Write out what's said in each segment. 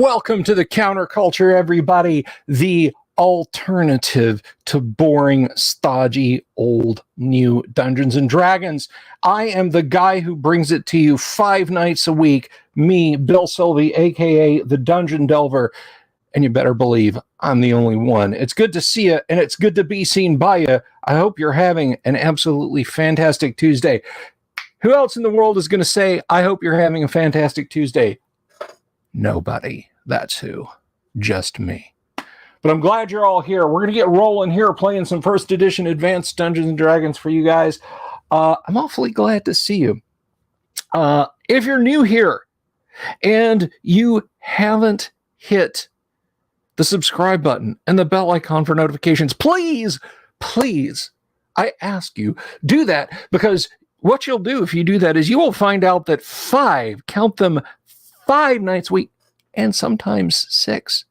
Welcome to the counterculture, everybody. The alternative to boring, stodgy, old, new Dungeons and Dragons. I am the guy who brings it to you 5 nights a week. Me, Bill Sylvie, aka the Dungeon Delver. And you better believe I'm the only one. It's good to see you, and it's good to be seen by you. I hope you're having an absolutely fantastic Tuesday. Who else in the world is going to say, I hope you're having a fantastic Tuesday? Nobody. That's who. Just me. But I'm glad you're all here. We're going to get rolling here playing some first edition advanced Dungeons and Dragons for you guys. I'm awfully glad to see you. If you're new here and you haven't hit the subscribe button and the bell icon for notifications, please, I ask you, do that, because what you'll do if you do that is you will find out that 5, count them, 5 nights a week, and sometimes 6,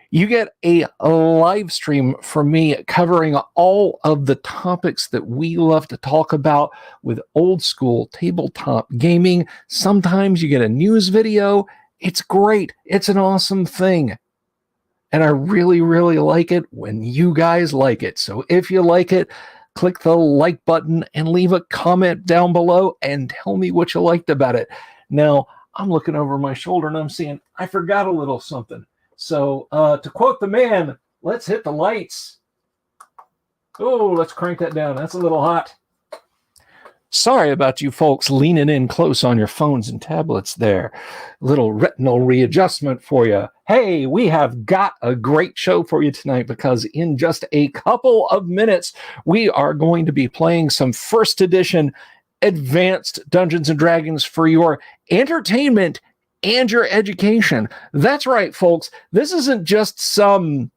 you get a live stream from me covering all of the topics that we love to talk about with old school tabletop gaming. Sometimes you get a news video. It's great. It's an awesome thing. And I really, really like it when you guys like it. So if you like it, click the like button and leave a comment down below and tell me what you liked about it. Now, I'm looking over my shoulder and I'm seeing I forgot a little something. So to quote the man, let's hit the lights. Oh, let's crank that down. That's a little hot. Sorry about you folks leaning in close on your phones and tablets there. Little retinal readjustment for you. Hey, we have got a great show for you tonight, because in just a couple of minutes, we are going to be playing some first edition advanced Dungeons and Dragons for your entertainment and your education. That's right, folks. This isn't just some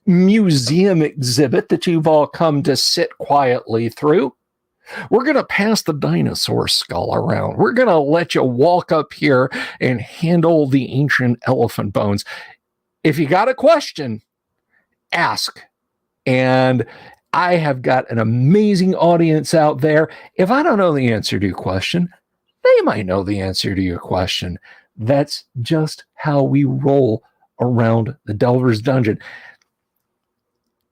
museum exhibit that you've all come to sit quietly through. We're going to pass the dinosaur skull around. We're going to let you walk up here and handle the ancient elephant bones. If you got a question, ask. And I have got an amazing audience out there. If I don't know the answer to your question, they might know the answer to your question. That's just how we roll around the Delver's Dungeon.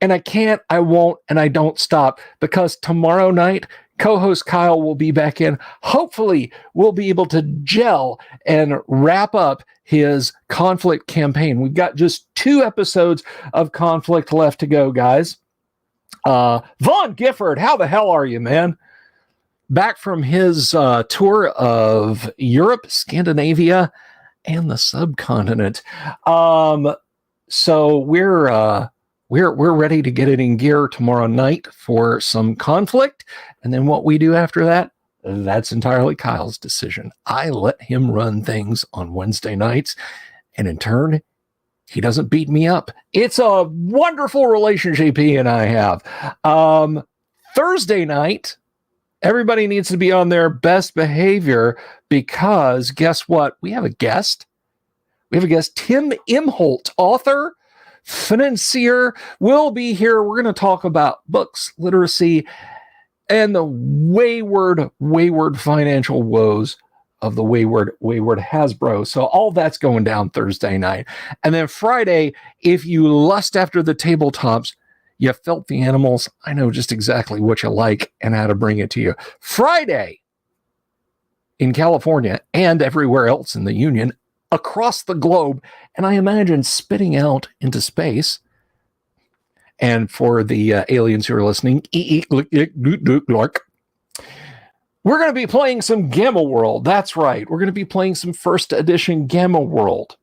And I can't, I won't, and I don't stop, because tomorrow night, co-host Kyle will be back in. Hopefully, we'll be able to gel and wrap up his conflict campaign. We've got just 2 episodes of conflict left to go, guys. Vaughn Gifford, how the hell are you, man? Back from his tour of Europe, Scandinavia, and the subcontinent. So we're ready to get it in gear tomorrow night for some conflict. And then what we do after that, that's entirely Kyle's decision. I let him run things on Wednesday nights, and in turn, he doesn't beat me up. It's a wonderful relationship he and I have. Thursday night, everybody needs to be on their best behavior, because guess what? We have a guest. We have a guest, Tim Imholt, author, financier, will be here. We're going to talk about books, literacy, and the wayward financial woes of the wayward Hasbro. So all that's going down Thursday night. And then Friday, if you lust after the tabletops, you felt the animals, I know just exactly what you like and how to bring it to you. Friday, in California and everywhere else in the Union, across the globe, and I imagine spitting out into space. And for the aliens who are listening, we're going to be playing some Gamma World. That's right. We're going to be playing some first edition Gamma World.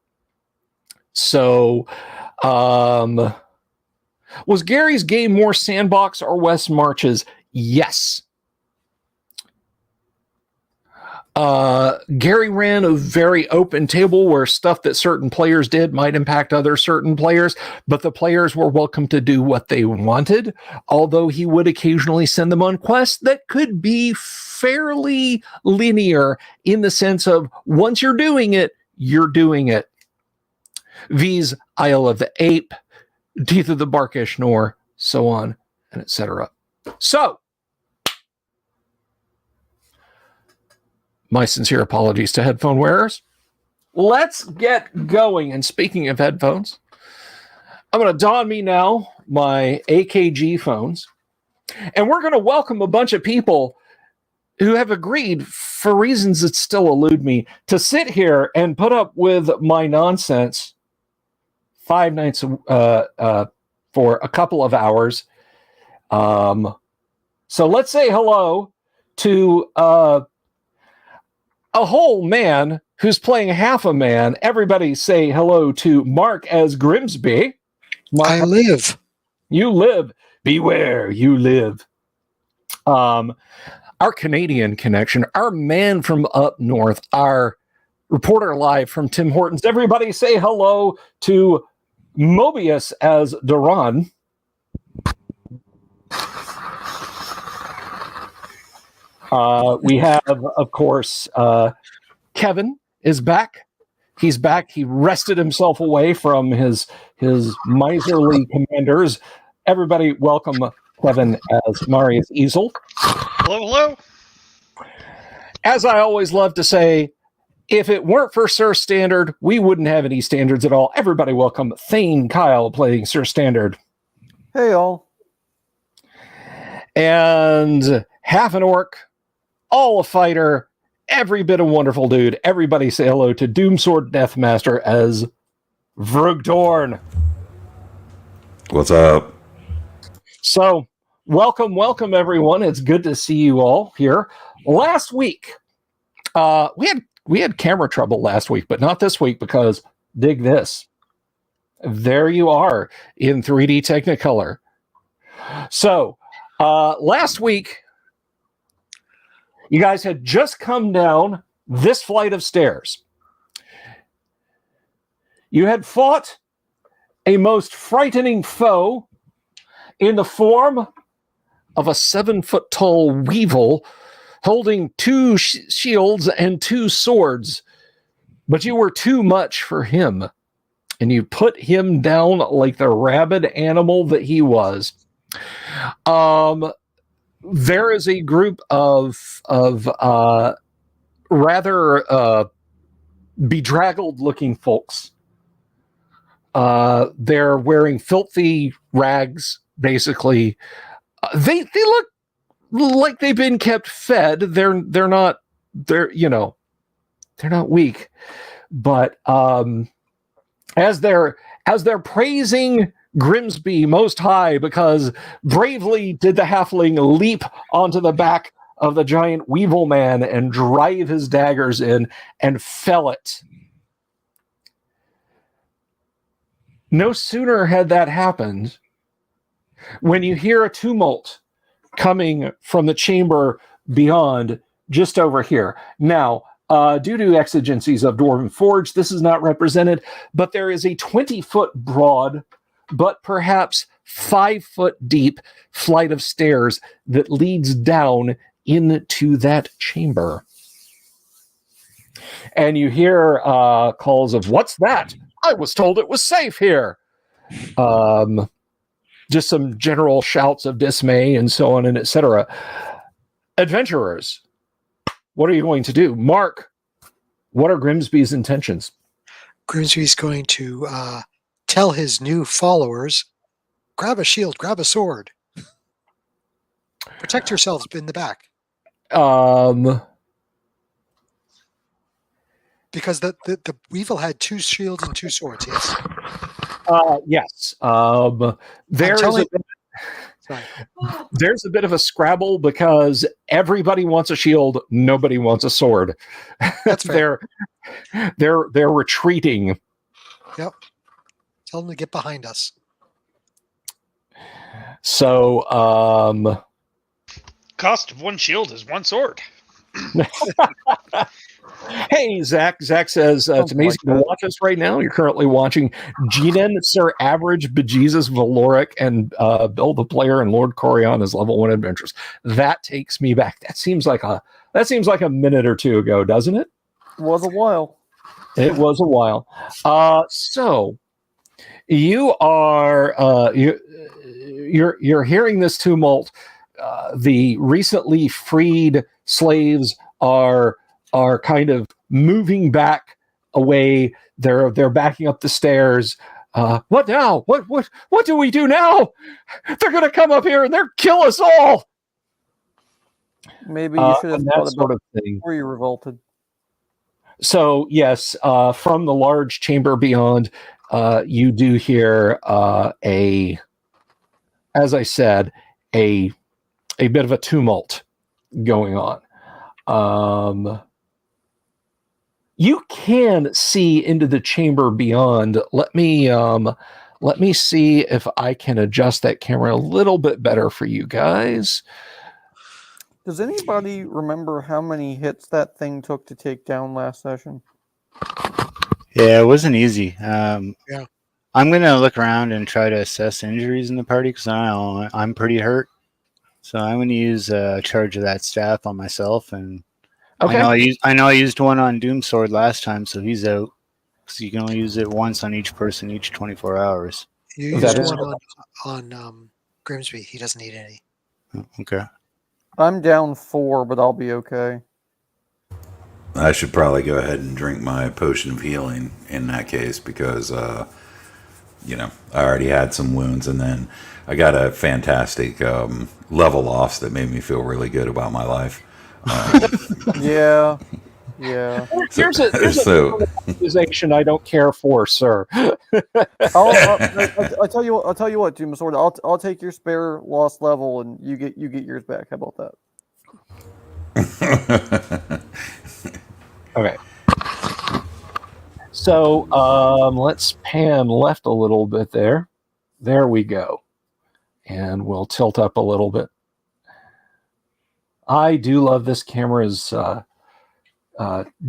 So, was Gary's game more sandbox or West Marches? Yes. Gary ran a very open table where stuff that certain players did might impact other certain players, but the players were welcome to do what they wanted, although he would occasionally send them on quests that could be fairly linear in the sense of once you're doing it, you're doing it. V's Isle of the Ape, Teeth of the Barkishnor, so on and etc. So, my sincere apologies to headphone wearers. let's get going. And speaking of headphones, I'm going to don me now my AKG phones, and we're going to welcome a bunch of people who have agreed, for reasons that still elude me, to sit here and put up with my nonsense 5 nights for a couple of hours. So let's say hello to a whole man who's playing half a man. Everybody say hello to Mark as Grimsby. Mark, I live. You live. Beware, you live. Our Canadian connection, our man from up north, our reporter live from Tim Hortons. Everybody say hello to Mobius as Duran. We have, of course, Kevin is back. He's back. He rested himself away from his miserly commanders. Everybody welcome Kevin as Marius Easel. Hello, hello. As I always love to say, if it weren't for Sir Standard, we wouldn't have any standards at all. Everybody welcome Thane Kyle playing Sir Standard. Hey, all. And half an orc, all a fighter, every bit a wonderful dude. Everybody say hello to Doomsword Deathmaster as Vrugdorn. What's up? So, welcome, everyone. It's good to see you all here. Last week, we had camera trouble last week, but not this week because dig this. There you are in 3D Technicolor. So, last week, you guys had just come down this flight of stairs. You had fought a most frightening foe in the form of a 7-foot-tall weevil holding 2 shields and 2 swords. But you were too much for him, and you put him down like the rabid animal that he was. There is a group of rather bedraggled-looking folks. They're wearing filthy rags, basically. They look like they've been kept fed. They're not weak, but as they're praising Grimsby most high because bravely did the halfling leap onto the back of the giant weevil man and drive his daggers in and fell it. No sooner had that happened when you hear a tumult coming from the chamber beyond, just over here. Now, due to exigencies of Dwarven Forge, this is not represented, but there is a 20-foot broad, but perhaps 5-foot deep flight of stairs that leads down into that chamber. And you hear calls of, "What's that? I was told it was safe here." Just some general shouts of dismay and so on and etc. Adventurers, what are you going to do? Mark, what are Grimsby's intentions? Grimsby's going to tell his new followers, grab a shield, grab a sword. Protect yourselves in the back. Because the weevil had 2 shields and 2 swords, yes? Yes. There's a bit of a scrabble because everybody wants a shield, nobody wants a sword. That's fair. They're retreating. Yep. Tell them to get behind us. So, Cost of 1 shield is 1 sword. Hey, Zach. Zach says it's amazing to watch us right now. You're currently watching Genan, Sir Average, Bejesus, Valoric, and Bill the Player and Lord Corion as level 1 adventures. That takes me back. That seems like a minute or two ago, doesn't it? Was a while. It was a while. So you are you're hearing this tumult. The recently freed slaves are kind of moving back away. They're backing up the stairs. What now? What do we do now? They're going to come up here and they're kill us all. Maybe you should have and thought that about sort of thing. before you revolted. So yes, from the large chamber beyond, you do hear as I said, a bit of a tumult going on. You can see into the chamber beyond. Let me see if I can adjust that camera a little bit better for you guys. Does anybody remember how many hits that thing took to take down last session? Yeah, it wasn't easy. Yeah. I'm gonna look around and try to assess injuries in the party because I'm pretty hurt. So I'm gonna use charge of that staff on myself, and Okay. I know I used one on Doomsword last time, so he's out because you can only use it once on each person each 24 hours. You That used is one on Grimsby. He doesn't need any. Oh, okay. I'm down 4, but I'll be okay. I should probably go ahead and drink my potion of healing in that case because, I already had some wounds, and then I got a fantastic level offs that made me feel really good about my life. Yeah. Here's a accusation I don't care for, sir. I'll tell you what, Doomsword. I'll take your spare lost level, and you get yours back. How about that? Okay. So let's pan left a little bit there. There we go. And we'll tilt up a little bit. I do love this camera's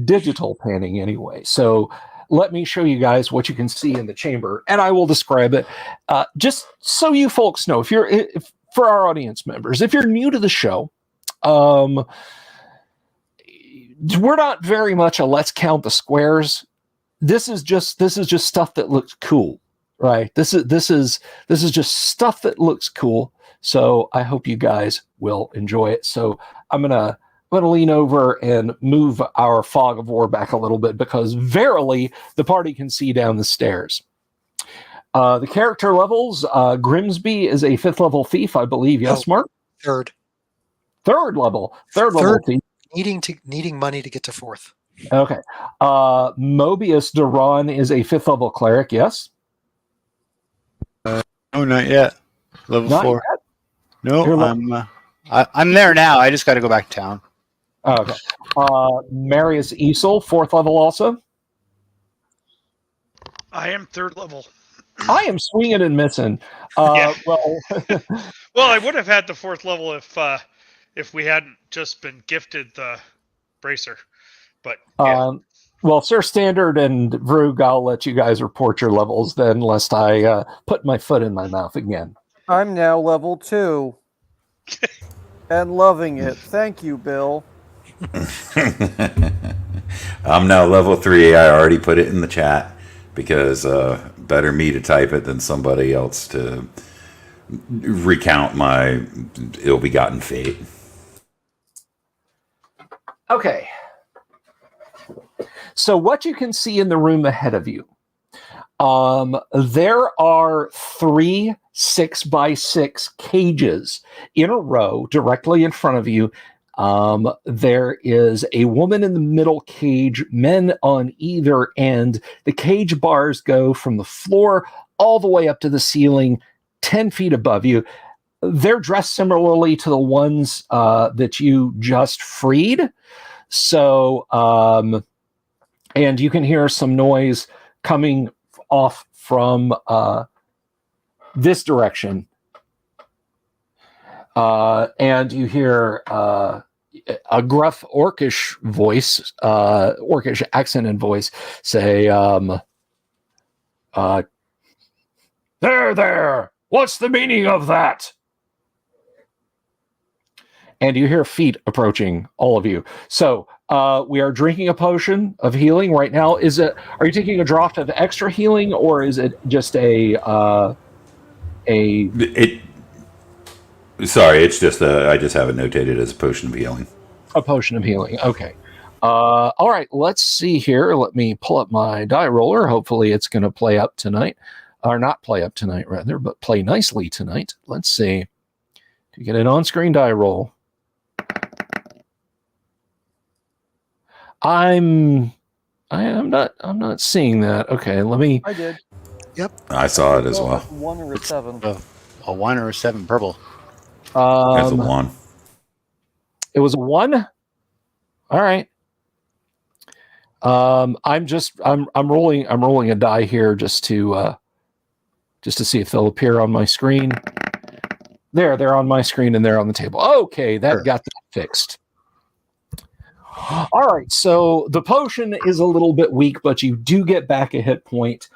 digital panning anyway. So let me show you guys what you can see in the chamber, and I will describe it just so you folks know. For our audience members, if you're new to the show, we're not very much a let's count the squares. This is just stuff that looks cool, right? This is just stuff that looks cool. So I hope you guys will enjoy it. So I'm gonna lean over and move our fog of war back a little bit because verily the party can see down the stairs. The character levels, Grimsby is a 5th level thief, I believe. Yes, Mark? Third Level thief. needing money to get to 4th. Okay. Mobius Duran is a 5th level cleric. Yes. Oh, not yet. Level Not 4. yet? No, I'm there now. I just got to go back to town. Okay. Marius Esel, 4th level also. I am 3rd level. I am swinging and missing. Yeah. Well, Well, I would have had the 4th level if we hadn't just been gifted the bracer. But yeah. well, Sir Standard and Vrug, I'll let you guys report your levels then, lest I put my foot in my mouth again. I'm now level 2. And loving it. Thank you, Bill. I'm now level 3. I already put it in the chat because better me to type it than somebody else to recount my ill-begotten fate. Okay. So what you can see in the room ahead of you, there are 3 6x6 cages in a row directly in front of you. There is a woman in the middle cage, men on either end. The cage bars go from the floor all the way up to the ceiling, 10 feet above you. They're dressed similarly to the ones that you just freed. So, and you can hear some noise coming off from this direction. And you hear a gruff orcish voice, orcish accent and voice say, there, what's the meaning of that? And you hear feet approaching all of you. So we are drinking a potion of healing right now. Are you taking a draught of extra healing, or is it just Sorry, it's just I just have it notated as a potion of healing. a potion of healing? Okay. All right, let's see here. Let me pull up my die roller. Hopefully it's going to play up tonight. Or not play up tonight, rather, but play nicely tonight. Let's see. To get an on-screen die roll. I'm not seeing that. Okay, let me. I did. I saw it as Well, well. it's 1 or a 7. A 1 or a 7 purple. It's a 1. It was a 1. All right. I'm rolling a die here just to see if they'll appear on my screen. They're on my screen and they're on the table. Okay, that Sure. got that fixed. All right, so the potion is a little bit weak, but you do get back a hit point.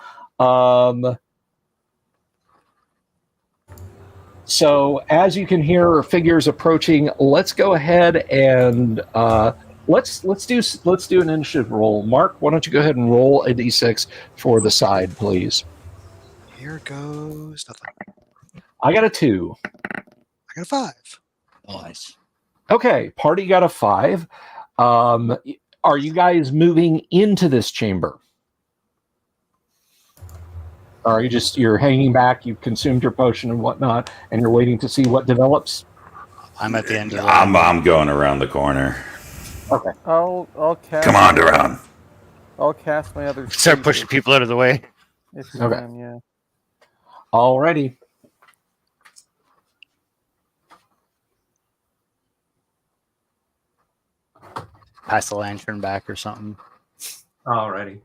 So as you can hear figures approaching, let's go ahead and let's do an initiative roll. Mark, why don't you go ahead and roll a d6 for the side, please? Here goes nothing. I got a 2. I got a 5. Nice. Okay, party got a 5. Are you guys moving into this chamber? Or are you're hanging back, you've consumed your potion and whatnot, and you're waiting to see what develops? I'm at the end of the I'm going around the corner. Okay. I'll cast. Come on, Duran. I'll cast my other. Start spell pushing people out of the way. if you Okay. can, yeah. Alrighty. Pass the lantern back or something. Alrighty.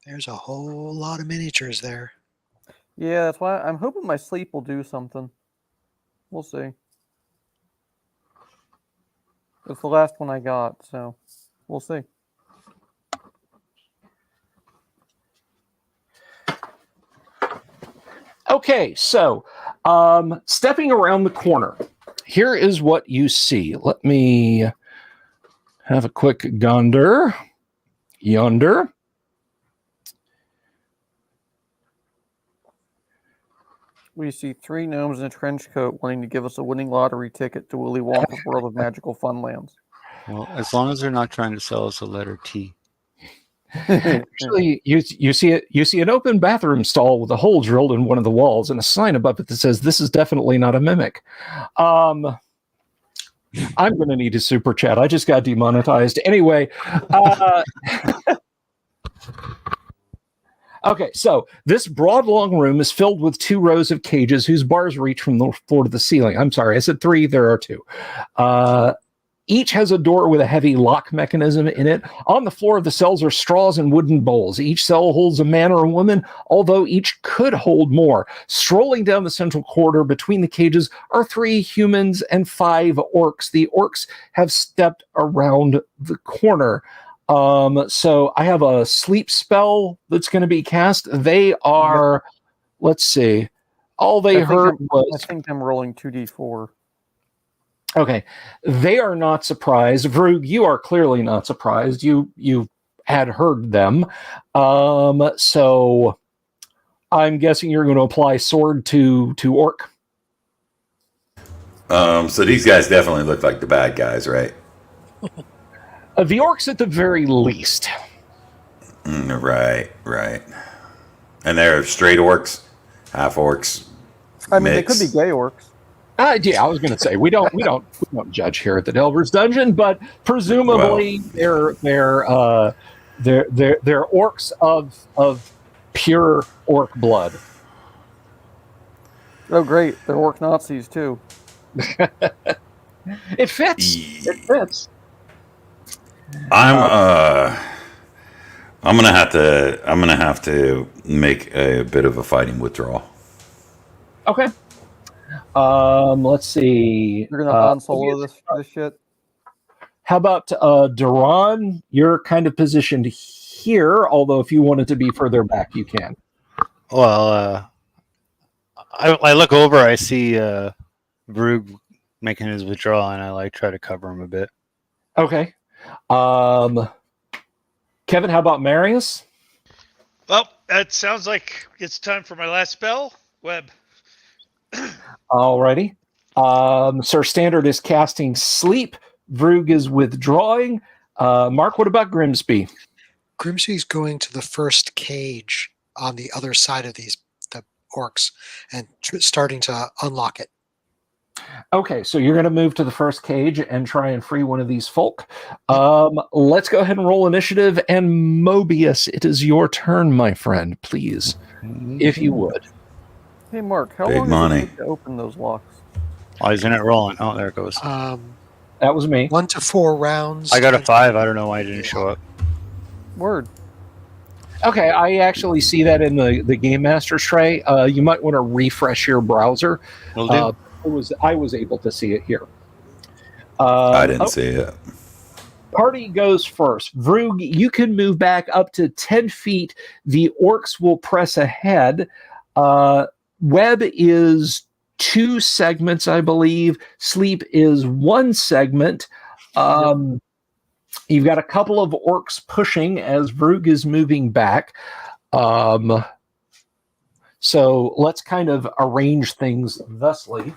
There's a whole lot of miniatures there. Yeah, that's why I'm hoping my sleep will do something. We'll see. It's the last one I got, so we'll see. Okay, so stepping around the corner, here is what you see. Let me have a quick yonder. We see 3 gnomes in a trench coat wanting to give us a winning lottery ticket to Willy Wonka's World of Magical Funlands. Well, as long as they're not trying to sell us a letter T. Actually, you see an open bathroom stall with a hole drilled in one of the walls and a sign above it that says, "This is definitely not a mimic." I'm going to need a super chat. I just got demonetized. Anyway. Okay, so this broad, long room is filled with 2 rows of cages whose bars reach from the floor to the ceiling. I'm sorry, I said 3. There are 2. Each has a door with a heavy lock mechanism in it. On the floor of the cells are straws and wooden bowls. Each cell holds a man or a woman, although each could hold more. Strolling down the central corridor between the cages are 3 humans and 5 orcs. The orcs have stepped around the corner. So I have a sleep spell that's going to be cast. They are, let's see, all they heard was... I think I'm rolling 2d4. Okay, they are not surprised. Vrug, you are clearly not surprised. You had heard them. So I'm guessing you're going to apply sword to orc. So these guys definitely look like the bad guys, right? The orcs at the very least. Right. And they're straight orcs, half orcs. I mean, mix. they could be gay orcs. Yeah, I was going to say we don't judge here at the Delver's Dungeon, but presumably they're orcs of pure orc blood. Oh, great! They're orc Nazis too. It fits. It fits. I'm gonna have to make a bit of a fighting withdrawal. Okay. Let's see. You're gonna Han Solo this shit. How about Duran? You're kind of positioned here, although if you wanted to be further back, you can. Well, I look over, I see Brug making his withdrawal, and I try to cover him a bit. Okay. Kevin, how about Marius? Well, it sounds like it's time for my last spell. Web. Alrighty. Sir Standard is casting Sleep. Vrug is withdrawing. Mark, what about Grimsby? Grimsby's going to the first cage on the other side of the orcs and starting to unlock it. Okay, so you're going to move to the first cage and try and free one of these folk. Let's go ahead and roll initiative. And Mobius, it is your turn, my friend, please, if you would. Hey, Mark, how Big long money. does it take to open those locks? Oh, isn't it rolling? Oh, there it goes. That was me. 1 to 4 rounds. I got a 5. I don't know why it didn't show up. Word. Okay, I actually see that in the Game Master's tray. You might want to refresh your browser. Will do. I was able to see it here. I didn't see it. Party goes first. Vrug, you can move back up to 10 feet. The orcs will press ahead. Web is 2 segments, I believe. Sleep is 1 segment. You've got a couple of orcs pushing as Vrug is moving back. So let's kind of arrange things thusly.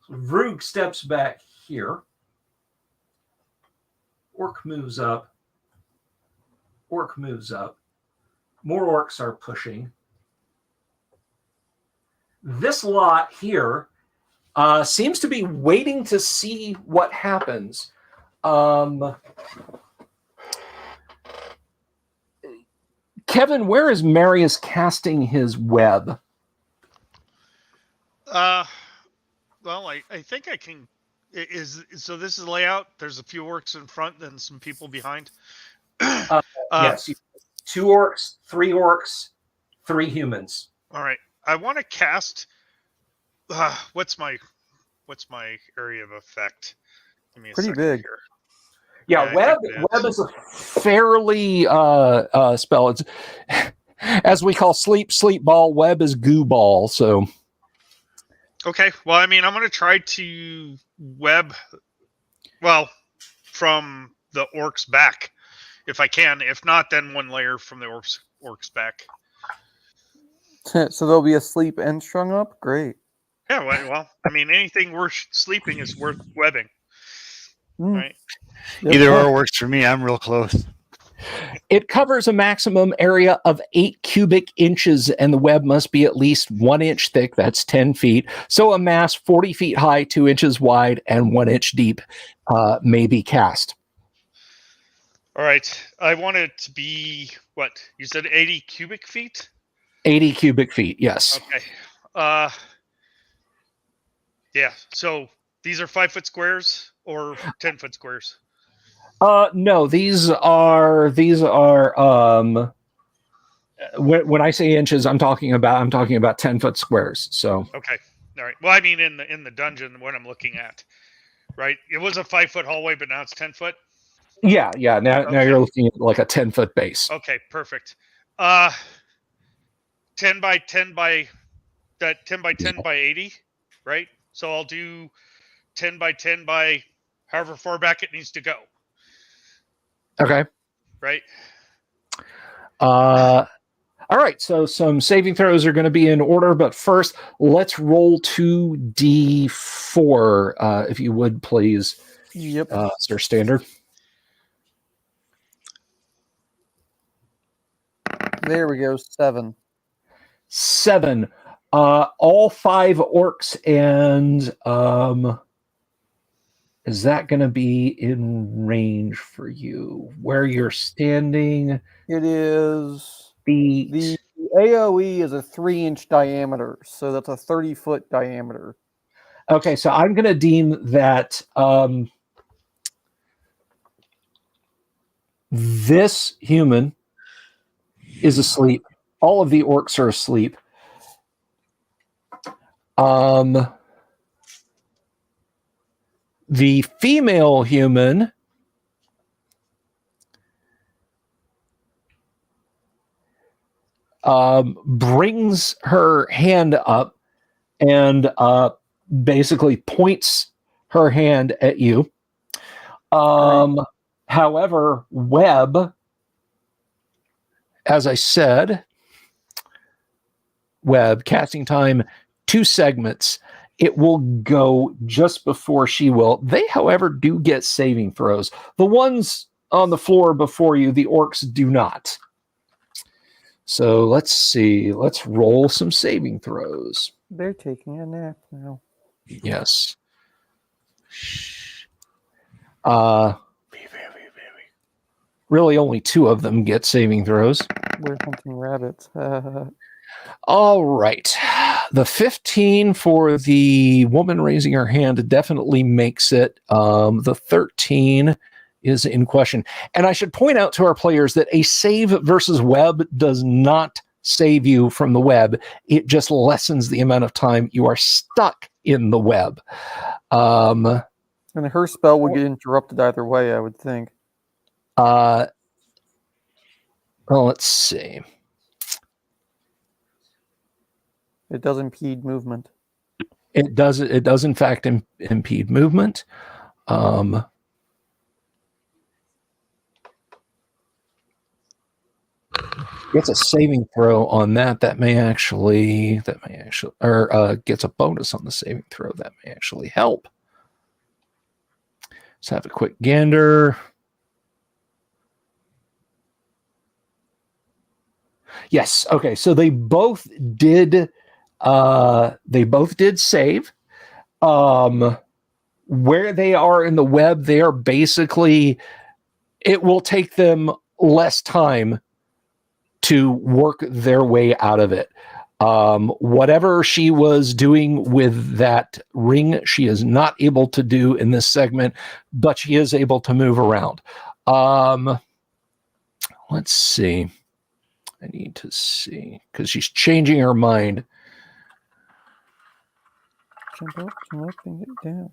Vrug steps back here. Orc moves up. Orc moves up. More orcs are pushing. This lot here seems to be waiting to see what happens. Kevin, where is Marius casting his web? Well, I think I can. So this is the layout. There's a few orcs in front, then some people behind. Yes, 2 orcs, 3 humans. All right. I want to cast. What's my area of effect? Give me a Pretty second big. here. Yeah, Yeah, web is a fairly spell. It's as we call sleep ball. Web is goo ball. So Okay. Well, I mean, I'm going to try to web. Well, from the orcs back, if I can. If not, then 1 layer from the orcs back. So there'll be a sleep and strung up? Great. Yeah. Well, I mean, anything worth sleeping is worth webbing, right? Yep. Either or works for me. I'm real close. it covers a maximum area of 8 cubic inches, and the web must be at least 1 inch thick. That's 10 feet. So a mass 40 feet high, 2 inches wide, and 1 inch deep may be cast. All right. I want it to be what you said, 80 cubic feet. 80 cubic feet. Yes. Okay. Yeah. So these are 5-foot squares or 10-foot squares. No, these are when I say inches, I'm talking about 10-foot squares. So Okay. All right. Well, I mean in the dungeon, what I'm looking at, right? It was a 5-foot hallway, but now it's 10 foot. yeah. Now you're looking at like a 10-foot base. Okay, perfect. 10 by 10 by 10 by 80, right? So I'll do 10 by 10 by however far back it needs to go. Okay. Right. All right. So some saving throws are going to be in order, but first let's roll 2d4, if you would, please. Yep. Sir Standard. There we go. 7. 7. All 5 orcs, and is that going to be in range for you? Where you're standing? It is. Feet. The AoE is a 3-inch diameter, so that's a 30-foot diameter. Okay, so I'm going to deem that this human is asleep. All of the orcs are asleep. The female human brings her hand up and basically points her hand at you. However, web, as I said, web casting time 2 segments. It will go just before she will. They, however, do get saving throws. The ones on the floor before you, the orcs do not. So let's see. Let's roll some saving throws. They're taking a nap now. Yes. Really, only 2 of them get saving throws. We're hunting rabbits. All right. The 15 for the woman raising her hand definitely makes it. The 13 is in question. And I should point out to our players that a save versus web does not save you from the web. It just lessens the amount of time you are stuck in the web. And her spell would get interrupted either way, I would think. Well, let's see. It does impede movement. It does in fact impede movement. Gets a saving throw on that. That may actually, or gets a bonus on the saving throw. That may actually help. Let's have a quick gander. Yes. Okay. So they both did. They both did save. Where they are in the web, they are basically. It will take them less time to work their way out of it. Whatever she was doing with that ring, she is not able to do in this segment, but she is able to move around. Let's see. I need to see because she's changing her mind. Jump up and get down.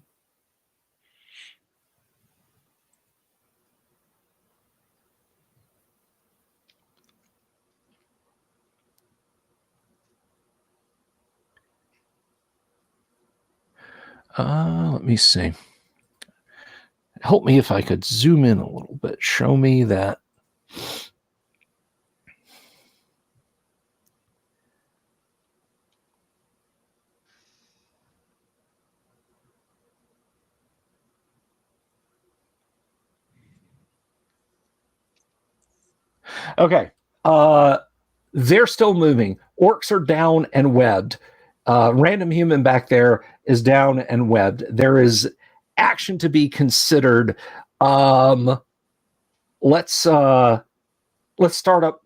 Let me see. Help me if I could zoom in a little bit. Show me that. Okay. They're still moving. Orcs are down and webbed. Random human back there is down and webbed. There is action to be considered. Let's start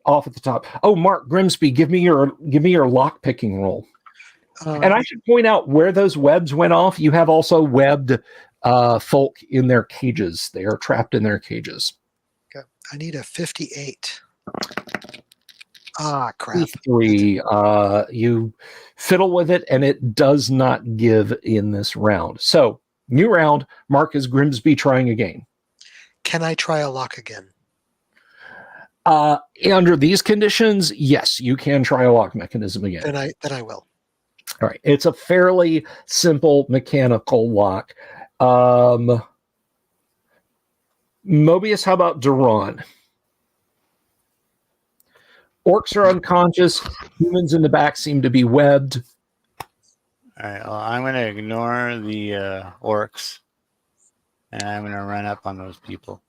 off at the top. Oh, Mark Grimsby, give me your lock picking roll. And I should point out where those webs went off. You have also webbed folk in their cages. They are trapped in their cages. Okay. I need a 58. Ah, crap. 3. You fiddle with it, and it does not give in this round. So, new round. Mark is Grimsby trying again. Can I try a lock again? Under these conditions, yes, you can try a lock mechanism again. Then I will. All right. It's a fairly simple mechanical lock. Mobius, how about Duran? Orcs are unconscious. Humans in the back seem to be webbed. All right. Well, I'm going to ignore the orcs, and I'm going to run up on those people.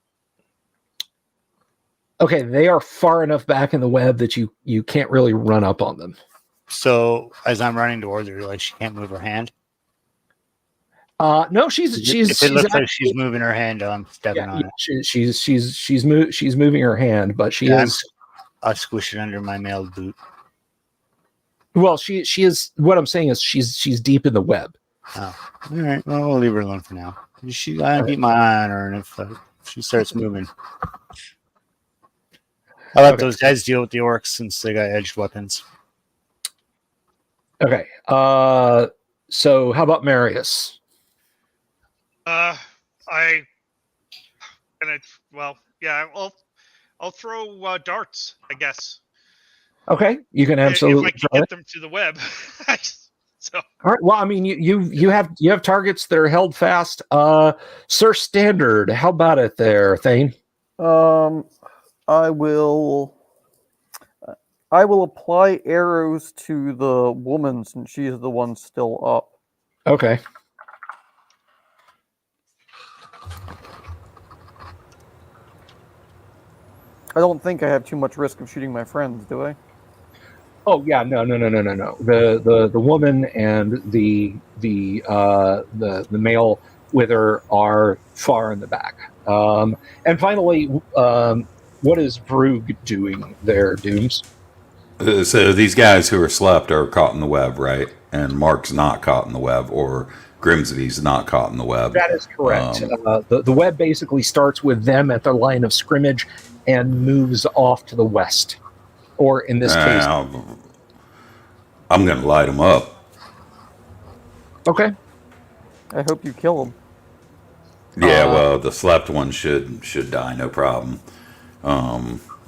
Okay, they are far enough back in the web that you can't really run up on them. So as I'm running towards her, like she can't move her hand. No, she's. If it looks like she's moving her hand, I'm stepping on it. She's moving her hand, but she is. I'll squish it under my mailed boot. Well, she is. What I'm saying is she's deep in the web. Oh, all right. Well, we'll leave her alone for now. I keep my eye on her, and if she starts moving, I'll let those guys deal with the orcs since they got edged weapons. Okay. So how about Marius? I'll throw darts, I guess. Okay, you can absolutely if I can get them to the web. So All right. Well, I mean, you have targets that are held fast. Sir Standard, how about it there, Thane? I will apply arrows to the woman since she is the one still up. Okay. I don't think I have too much risk of shooting my friends, do I? Oh yeah, no. The woman and the male with her are far in the back. And finally, what is Vrug doing there, Dooms? So these guys who are slept are caught in the web, right? And Mark's not caught in the web, or Grimsby's not caught in the web. That is correct. The web basically starts with them at the line of scrimmage and moves off to the west, or in this case, I'm going to light them up. okay. I hope you kill them. Yeah, well, the slept one should die, no problem.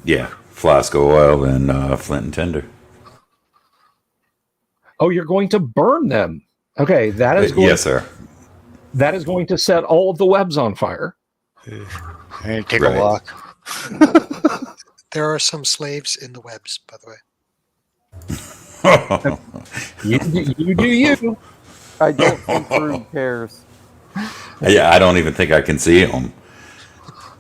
Yeah, flask of oil and flint and tinder. Oh, you're going to burn them. Okay, that is going, yes, sir. That is going to set all of the webs on fire. And take Right. a walk. There are some slaves in the webs, by the way. You do you. I don't think Vrug cares. Yeah, I don't even think I can see them.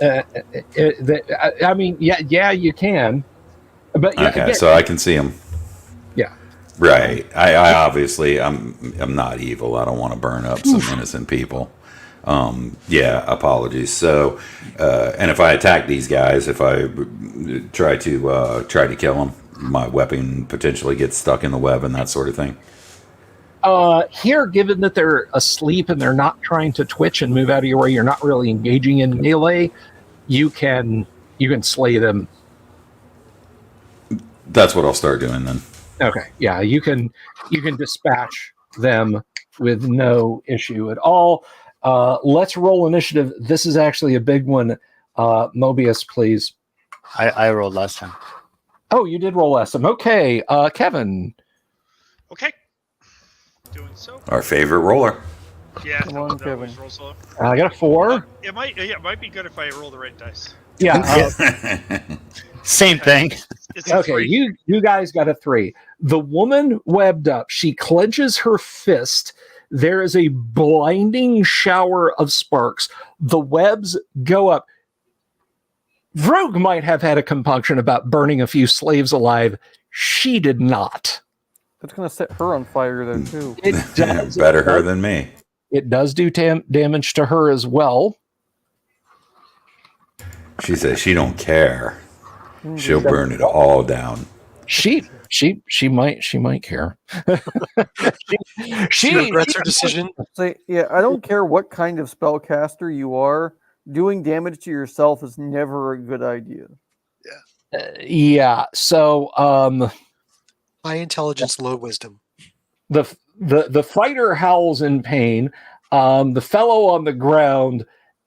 I mean, yeah, you can, but Okay, again, so I can see them. yeah. Right. I obviously I'm not evil. I don't want to burn up some innocent people. Yeah, apologies. So, and if I attack these guys, if I try to kill them, my weapon potentially gets stuck in the web and that sort of thing. Here, given that they're asleep and they're not trying to twitch and move out of your way, you're not really engaging in melee. You can slay them. That's what I'll start doing then. Okay, yeah, you can dispatch them with no issue at all. Let's roll initiative. This is actually a big one. Mobius, please. I rolled last time. Oh, you did roll last time. Okay, Kevin. okay, doing so. Our favorite roller. Yeah, Come on, that Kevin. always rolls low. I got a 4. It might be good if I roll the right dice. Yeah. Same thing. It's a Okay, 3. you guys got a 3. The woman webbed up. She clenches her fist. There is a blinding shower of sparks. The webs go up. Vrogue might have had a compunction about burning a few slaves alive. She did not. That's going to set her on fire, though, too. It does. Better her than me. It does do damage to her as well. She says she don't care. She'll burn it all down. She might care. She regrets her decision. Say, yeah, I don't care what kind of spellcaster you are. Doing damage to yourself is never a good idea. Yeah. So, High intelligence, low wisdom. the fighter howls in pain. The fellow on the ground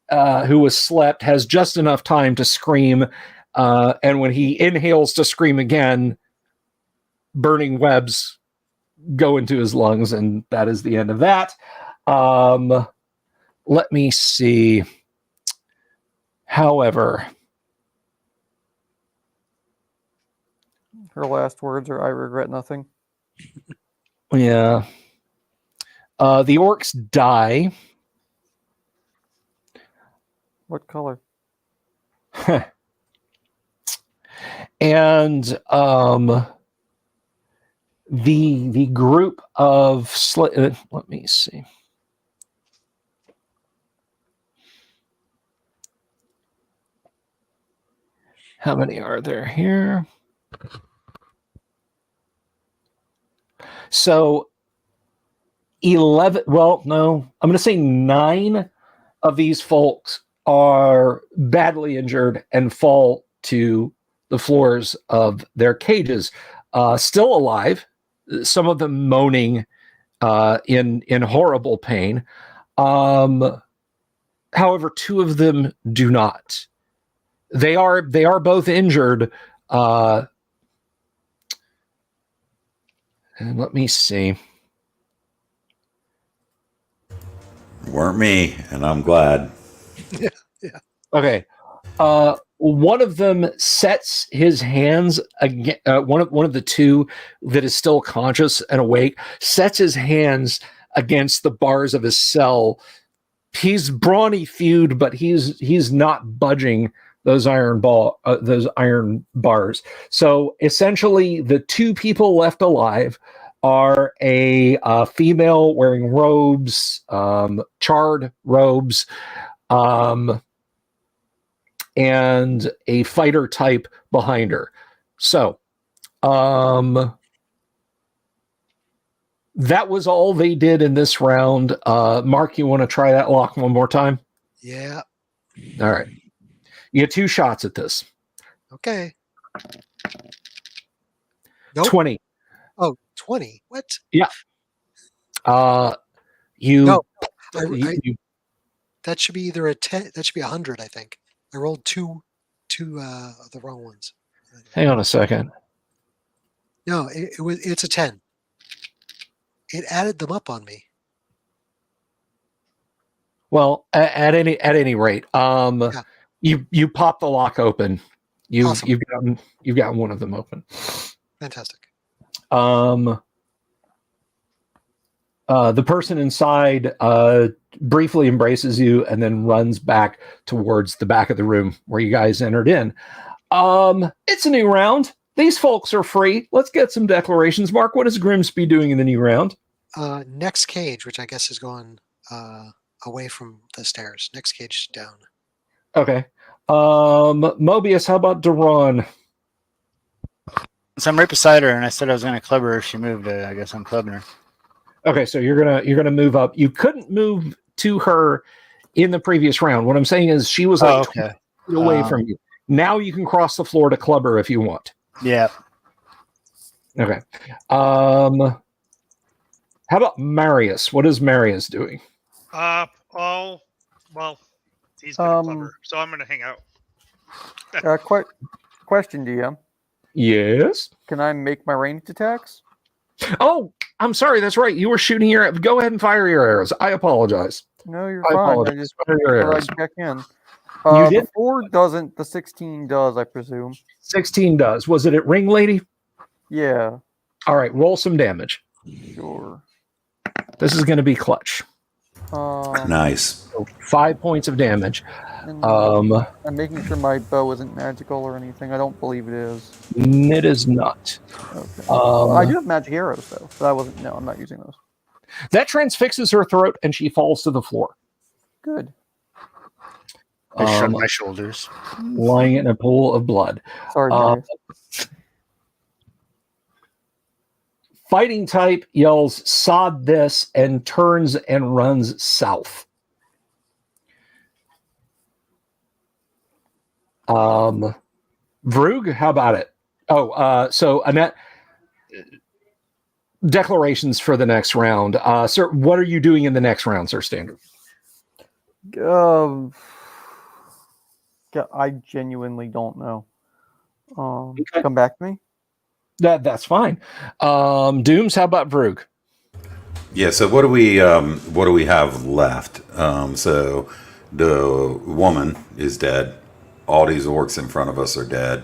who was slept has just enough time to scream, and when he inhales to scream again, burning webs go into his lungs, and that is the end of that. Let me see. However, Her last words are, "I regret nothing." yeah. The orcs die. What color? And the group of let me see. How many are there here? So 11, well, no, I'm going to say 9 of these folks are badly injured and fall to the floors of their cages, still alive, some of them moaning in horrible pain. However, 2 of them do not. They are both injured. And let me see. Weren't me, and I'm glad. Okay. One of them sets his hands again. One of the two that is still conscious and awake sets his hands against the bars of his cell. He's brawny thewed, but he's not budging those iron bars. So essentially, the two people left alive are a female wearing robes, charred robes, and a fighter type behind her. So, that was all they did in this round. Mark, you want to try that lock one more time? Yeah. All right. You get 2 shots at this. Okay. Nope. 20. Oh, 20. What? You No. you That should be either a 10. That should be 100, I think. I rolled two of the wrong ones. hang on a second. No, it's a 10. It added them up on me. Well, at any rate, you pop the lock open. Awesome. You've gotten one of them open. Fantastic. The person inside briefly embraces you and then runs back towards the back of the room where you guys entered in. It's a new round. These folks are free. Let's get some declarations. Mark, what is Grimsby doing in the new round? Next cage, which I guess is going away from the stairs. Next cage down. Okay. Mobius, how about Duran? So I'm right beside her, and I said I was going to club her if she moved. I guess I'm clubbing her. Okay, so you're gonna move up. You couldn't move to her in the previous round. What I'm saying is she was like 20 feet away from you. Now you can cross the floor to club her if you want. Yeah. Okay. How about Marius? What is Marius doing? Well, he's gonna club her, so I'm gonna hang out. Question, DM. Yes. Can I make my ranged attacks? Oh, I'm sorry. That's right. You were shooting your. Go ahead and fire your arrows. I apologize. No, you're I fine. apologize. I just Fire your thought arrows. I'd check in. You did? The 4 doesn't. The 16 does, I presume. 16 does. Was it at Ring Lady? Yeah. All right. Roll some damage. Sure. This is going to be clutch. Nice. So 5 points of damage. And I'm making sure my bow isn't magical or anything. I don't believe it is. It is not. Okay. I do have magic arrows though, so I wasn't. No, I'm not using those. That transfixes her throat, and she falls to the floor. Good. I shrug my shoulders. Lying in a pool of blood. Sorry, Marius. Fighting type yells "sod this" and turns and runs south. Vrug, how about it? So Annette, declarations for the next round. Sir, what are you doing in the next round, Sir Standard? I genuinely don't know. Okay. Come back to me. That's fine. Dooms, how about Vrug? Yeah. So what do we have left? So the woman is dead. All these orcs in front of us are dead.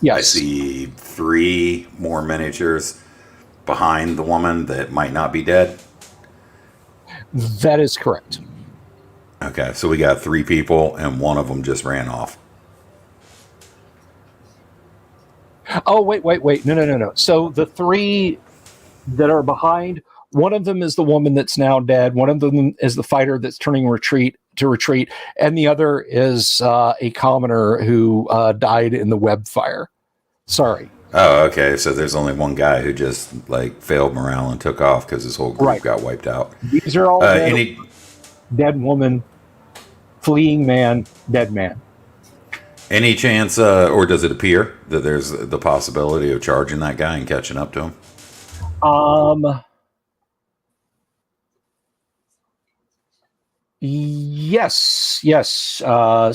Yes. I see 3 more miniatures behind the woman that might not be dead. That is correct. Okay, so we got 3 people, and one of them just ran off. Oh, wait. No. So the 3 that are behind, one of them is the woman that's now dead. One of them is the fighter that's turning to retreat. And the other is a commoner who died in the web fire. Sorry. Oh, okay. So there's only one guy who just failed morale and took off because his whole group got wiped out. These are all dead woman, fleeing man, dead man. Any chance, or does it appear that there's the possibility of charging that guy and catching up to him? Yes.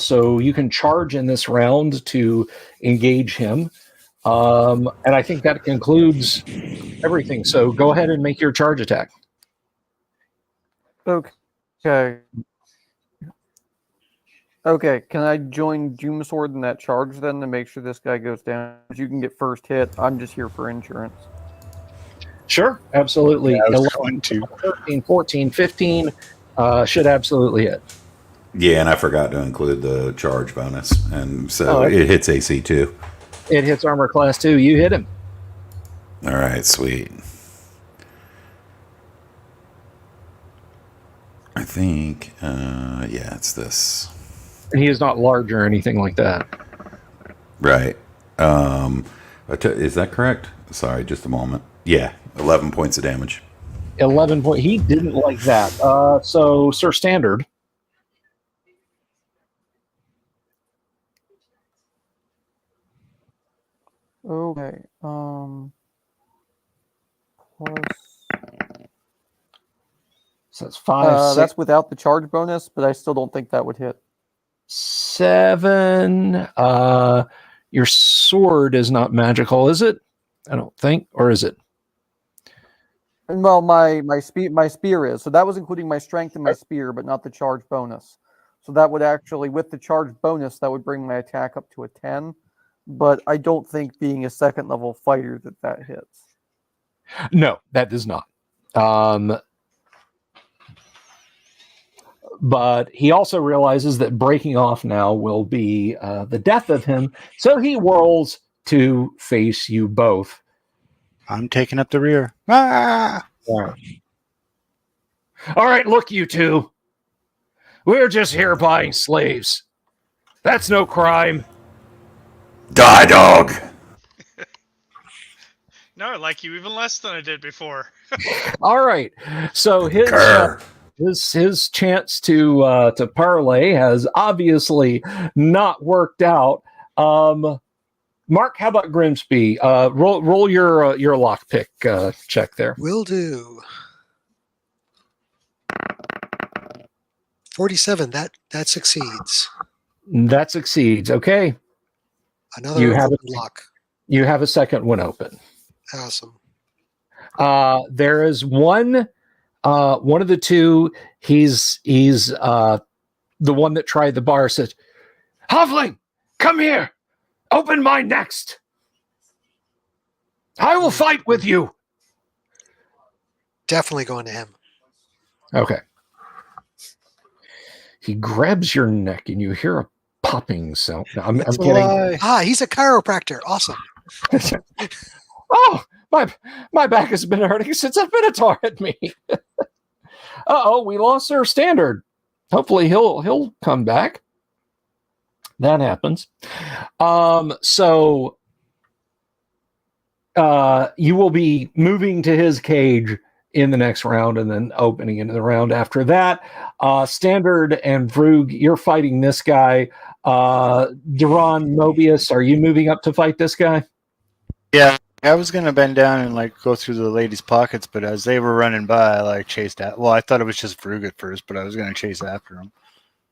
So you can charge in this round to engage him. And I think that concludes everything. So go ahead and make your charge attack. Okay. Okay. Okay, can I join Doomsword in that charge then to make sure this guy goes down? You can get first hit. I'm just here for insurance. Sure, absolutely. Yeah, I was 11, going to. 13, 14, 15 should absolutely hit. Yeah, and I forgot to include the charge bonus, and so Oh, okay. it hits AC 2. It hits armor class 2. You hit him. All right, sweet. I think, yeah, it's this. And he is not large or anything like that. Right. Is that correct? Sorry, just a moment. Yeah, 11 points of damage. 11 point. He didn't like that. So, Sir Standard. Okay. Plus. So that's 5, 6, That's without the charge bonus, but I still don't think that would hit. 7. Your sword is not magical, is it? I don't think. Or is it? Well, my spear is. So that was including my strength and my spear, but not the charge bonus. So that would actually, with the charge bonus, that would bring my attack up to a 10. But I don't think being a second level fighter that hits. No, that does not. But he also realizes that breaking off now will be the death of him. So he whirls to face you both. I'm taking up the rear. Ah! All right, look, you two. We're just here buying slaves. That's no crime. Die, dog! No, I like you even less than I did before. All right. So his chance to parlay has obviously not worked out. Mark, how about Grimsby? Roll your lockpick check there. Will do. 47. That succeeds. That succeeds. Okay. Another You have open lock. You have a second one open. Awesome. There is one of the two. He's the one that tried the bar. Says, "Hovling, come here. Open mine next. I will fight with you." Definitely going to him. Okay. He grabs your neck, and you hear a popping sound. No, I'm kidding. He's a chiropractor. Awesome. Oh, my back has been hurting since a Minotaur hit me. Uh-oh, we lost our standard. Hopefully he'll come back. That happens. So you will be moving to his cage in the next round and then opening into the round after that. Standard and Vrug, you're fighting this guy. Duran, Mobius, are you moving up to fight this guy? Yeah, I was gonna bend down and like go through the ladies' pockets, but as they were running by, I like chased at. Well, I thought it was just Vrug at first, but I was gonna chase after him.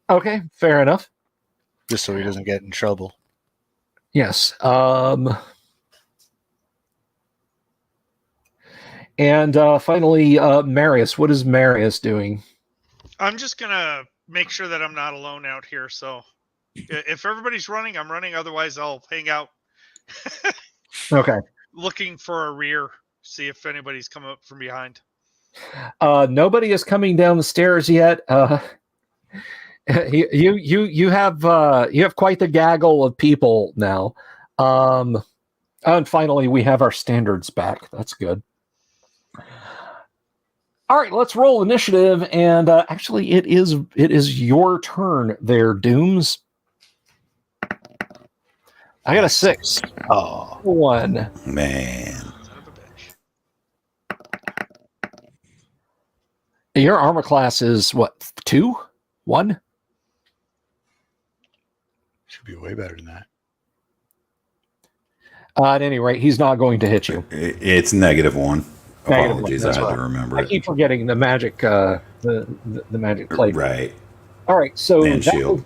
Okay, fair enough. Just so he doesn't get in trouble. Yes. And finally, Marius. What is Marius doing? I'm just gonna make sure that I'm not alone out here. So if everybody's running, I'm running. Otherwise, I'll hang out. Okay. Looking for a rear, see if anybody's coming up from behind. Nobody is coming down the stairs yet. You have quite the gaggle of people now. And finally, we have our standards back. That's good. All right, let's roll initiative. And actually, it is your turn there, Dooms. I got a 6. Oh, 1. Man. Son of a bitch. Your armor class is what? 2? 1? should be way better than that. At any rate, he's not going to hit you. It's -1. Apologies, That's I had right. to remember I it. keep forgetting the magic, the magic plate. Right. All right, so And shield.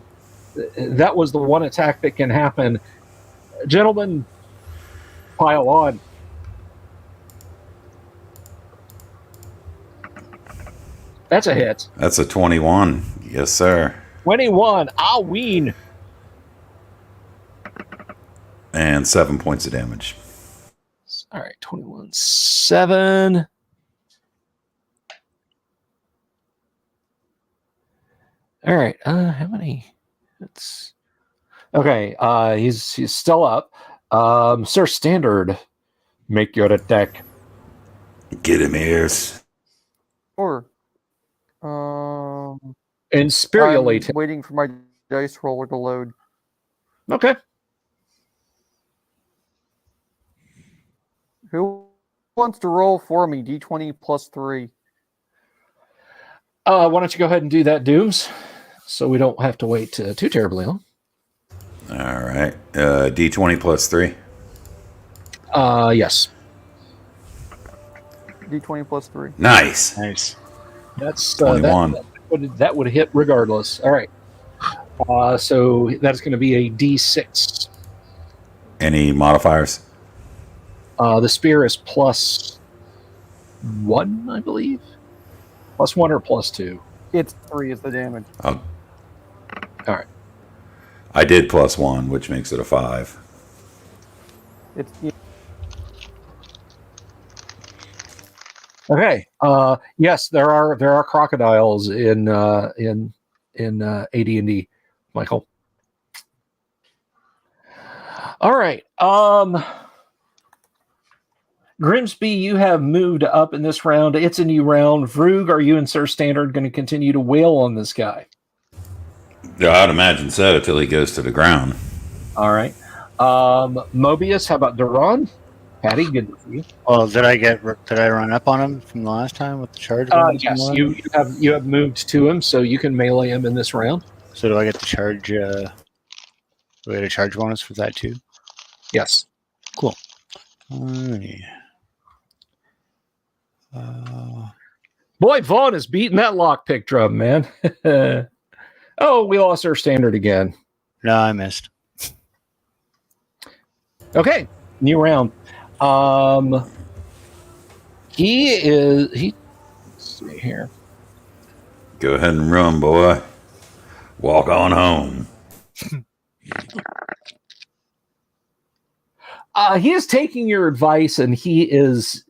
that was the one attack that can happen. Gentlemen, pile on. That's a hit. That's a 21. Yes, sir. 21. I'll ween. And 7 points of damage. All right, 21. 7. All right. How many? It's okay. He's still up. Sir Standard, make your attack. Get him, ears. Or And spirulate I'm him. waiting for my dice roller to load. Okay. Who wants to roll for me? D20 plus 3. Why don't you go ahead and do that, Dooms, so we don't have to wait too terribly long. All right. D20 plus 3. Yes. D20 plus 3. Nice. Nice. That's 21. That would hit regardless. All right. So that's going to be a D6. Any modifiers? The spear is +1, I believe. +1 or +2. It's 3 is the damage. I'll, All right. I did +1, which makes it a 5. It's Okay. Yes, there are crocodiles in AD&D, Michael. All right. Grimsby, you have moved up in this round. It's a new round. Vroog, are you and Sir Standard going to continue to wail on this guy? Yeah, I'd imagine so until he goes to the ground. All right. Mobius, how about Duran? Patty, good to see you. Well, did I run up on him from the last time with the charge? Yes, you have moved to him, so you can melee him in this round. So do I get the charge? Do I get a charge bonus for that too? Yes. Cool. Alrighty. Boy, Vaughn is beating that lockpick drum, man. Oh, we lost our Standard again. No, I missed. Okay, new round. Let's see here. Go ahead and run, boy. Walk on home. He is taking your advice, and he is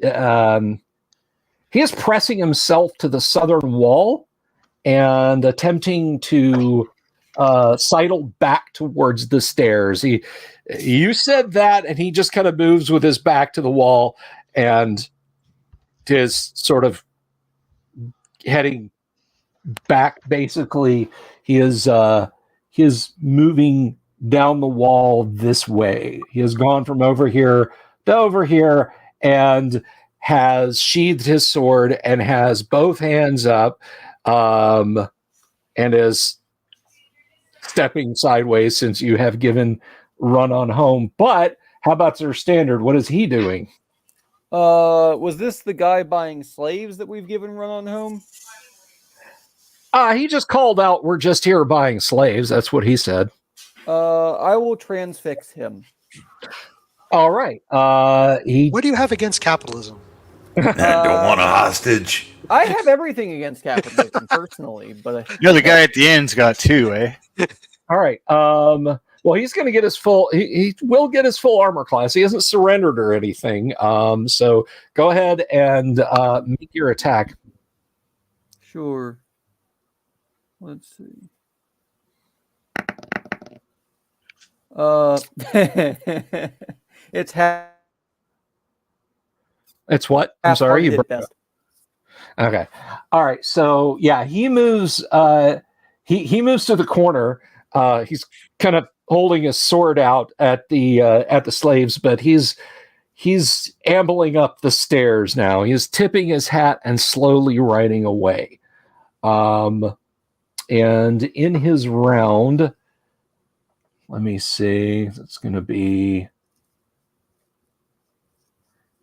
pressing himself to the southern wall and attempting to sidle back towards the stairs. You said that, and he just kind of moves with his back to the wall and is sort of heading back. Basically, he is moving down the wall this way. He has gone from over here to over here and has sheathed his sword and has both hands up and is stepping sideways since you have given run on home. But how about Sir Standard? What is he doing? was this the guy buying slaves that we've given run on home? He just called out, "We're just here buying slaves." That's what he said. I will transfix him. All right. What do you have against capitalism? Don't want a hostage. I have everything against capitalism personally, but The guy at the end's got 2, eh? All right. Well, he's going to get his full. He will get his full armor class. He hasn't surrendered or anything. So go ahead and make your attack. sure. Let's see. It's half. It's what? I'm sorry. You broke best. up. Okay. All right. So yeah, he moves. He moves to the corner. He's kind of holding his sword out at the slaves, but he's ambling up the stairs now. He's tipping his hat and slowly riding away. And in his round, let me see. That's going to be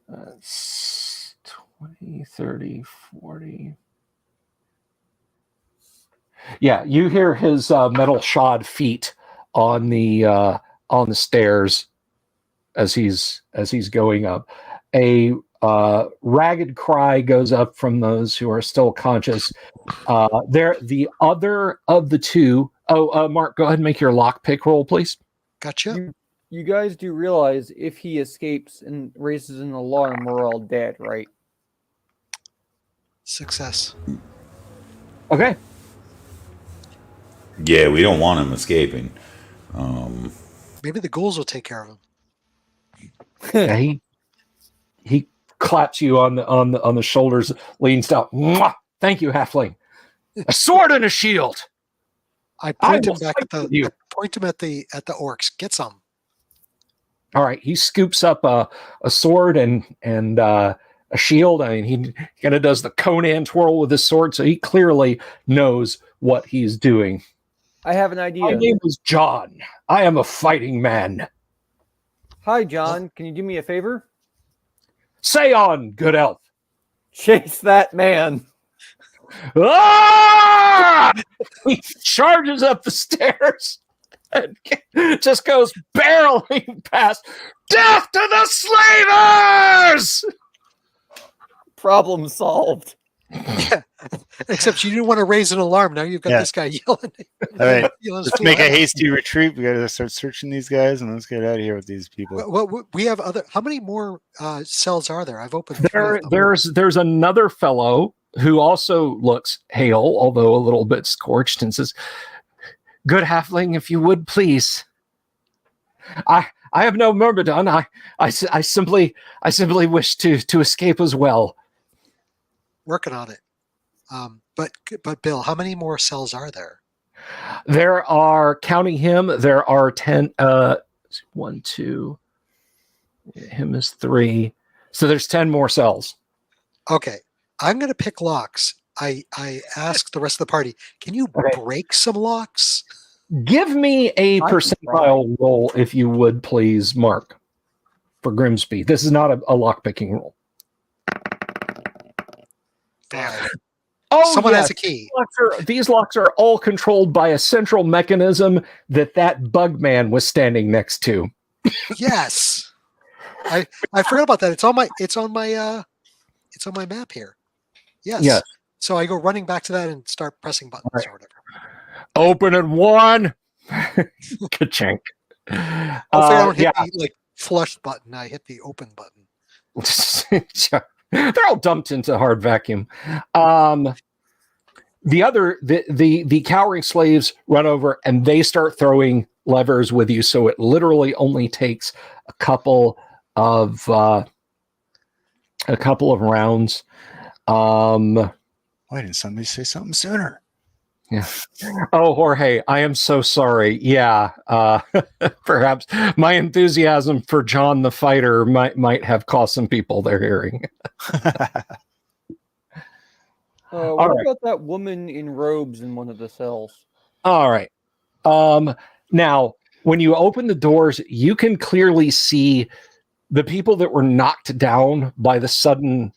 20, 30, 40. Yeah, you hear his metal shod feet on the stairs as he's going up. A ragged cry goes up from those who are still conscious. They're the other of the two. Oh, Mark, go ahead and make your lockpick roll, please. Gotcha. You guys do realize if he escapes and raises an alarm, we're all dead, right? Success. Okay. Yeah, we don't want him escaping. Maybe the ghouls will take care of him. Yeah, he claps you on the shoulders, leans down. Mwah! Thank you, halfling. A sword and a shield. I point I him will back fight at the with you. I point him at the orcs. Get some. All right, he scoops up a sword and a shield. I mean, he kind of does the Conan twirl with his sword, so he clearly knows what he's doing. I have an My idea. name is John. I am a fighting man. Hi, John. Can you do me a favor? Say on, good elf. Chase that man. Ah! He charges up the stairs and just goes barreling past. Death to the slavers! Problem solved. Yeah. Except you didn't want to raise an alarm. Now you've got Yeah. this guy yelling. All right, yelling let's make a hasty retreat. We got to start searching these guys, and let's get out of here with these people. Well, we have other. How many more cells are there? I've opened. three of them. There's another fellow who also looks hale, although a little bit scorched, and says, "Good halfling, if you would please. I have no myrmidon. I simply wish to escape as well." Working on it. But Bill, how many more cells are there? There are, counting him, there are 10. 1, 2. Him is 3. So there's 10 more cells. Okay, I'm going to pick locks. I ask the rest of the party, can you break some locks? Give me a I can percentile roll, if you would, please, Mark, for Grimsby. This is not a lockpicking roll. 5. Oh, Someone yes. has a key. These locks are all controlled by a central mechanism that bug man was standing next to. Yes. I forgot about that. It's on my map here. Yes. Yes. So I go running back to that and start pressing buttons or whatever. Open at 1. Ka-chink. Hopefully I don't hit the flush button. I hit the open button. They're all dumped into hard vacuum. The cowering slaves run over and they start throwing levers with you. So it literally only takes a couple of rounds. Why didn't somebody say something sooner? Yeah. Oh, Jorge, I am so sorry. Yeah. Perhaps my enthusiasm for John the Fighter might have cost some people their hearing. What about that woman in robes in one of the cells? All right. Now, when you open the doors, you can clearly see the people that were knocked down by the sudden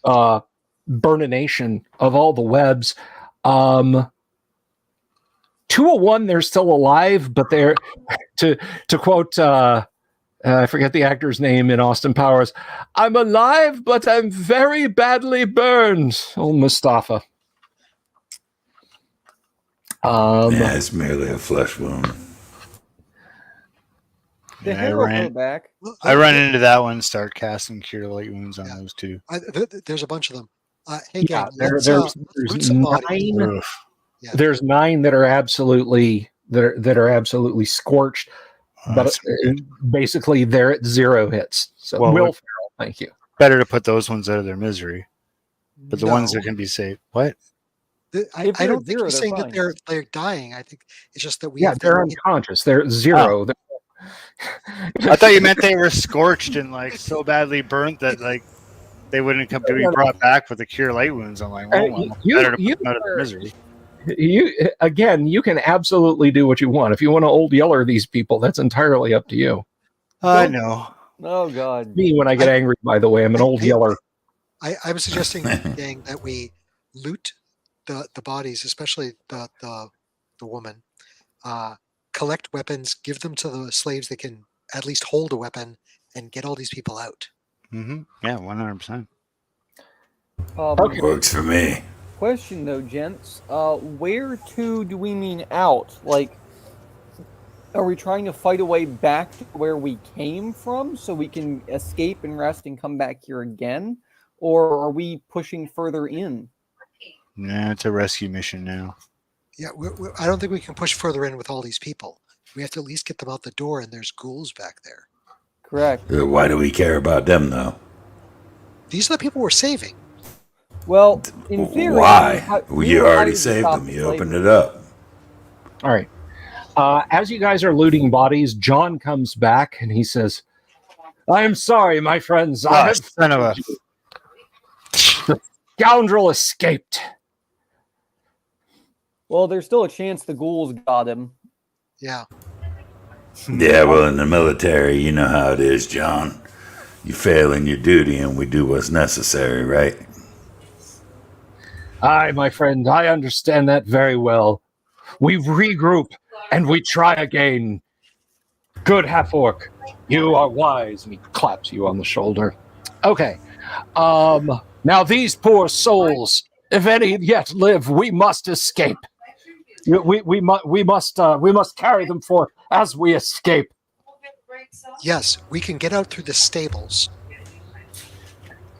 burnination of all the webs. 201, they're still alive, but they're to quote I forget the actor's name in Austin Powers. I'm alive, but I'm very badly burned. Old Mustafa. Yeah, it's merely a flesh wound. The Yeah, hair will go back. I run into that one and start casting Cure Light Wounds on those two. There's a bunch of them. Hey, Yeah, gang, there's let's loot some bodies. 9. Oof. Yeah. There's 9 that are absolutely scorched, but That's basically they're at 0 hits. So Well, Will Ferrell, thank you. better to put those ones out of their misery. But the ones No. that can be saved. What? I If they're don't think zero, he's they're saying fine. that they're dying. I think it's just that we Yeah, have they're to unconscious. They're at 0. I thought you meant they were scorched and like so badly burnt that like they wouldn't come to be brought back with the Cure Light Wounds. I'm like, well, better to put them out of their misery. You can absolutely do what you want. If you want to old yeller these people, that's entirely up to you. I know. Oh God. Me, when I get angry, by the way, I'm an old yeller. I was suggesting, gang, that we loot the bodies, especially the woman, collect weapons, give them to the slaves that can at least hold a weapon, and get all these people out. Mm-hmm. Yeah, 100%. Okay. Works for me. Question though, gents. Where to do we mean out? Like, are we trying to fight a way back to where we came from so we can escape and rest and come back here again? Or are we pushing further in? Yeah, it's a rescue mission now. Yeah, I don't think we can push further in with all these people. We have to at least get them out the door, and there's ghouls back there. Correct. Why do we care about them, though? These are the people we're saving. Well, in theory, Why? we You were already hired to saved stop them. the You opened slavery. it up. All right. As you guys are looting bodies, John comes back and he says, I am sorry, my friends. I have Son of a... the scoundrel escaped. Well, there's still a chance the ghouls got him. Yeah. Yeah, well, in the military, you know how it is, John. You fail in your duty and we do what's necessary, right? Aye, my friend, I understand that very well. We regroup and we try again. Good half-orc. You are wise. And he claps you on the shoulder. Okay. Now these poor souls, if any yet live, we must escape. We must carry them forth as we escape. Yes, we can get out through the stables.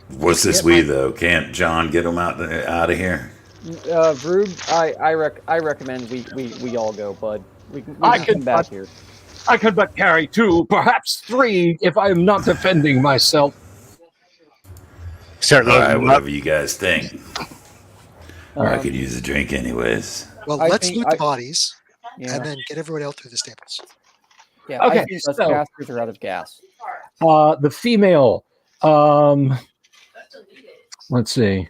What's this we, though? Can't John get them out of here? Vroob, I recommend we all go, bud. We can come back here. I could but carry 2, perhaps 3, if I am not defending myself. Start All loading right, them up. whatever you guys think. I could use a drink anyways. Well, I let's think loot the bodies Yeah. and then get everyone out through the stables. Yeah, Okay, I think us so- casters are out of gas. The female, let's see.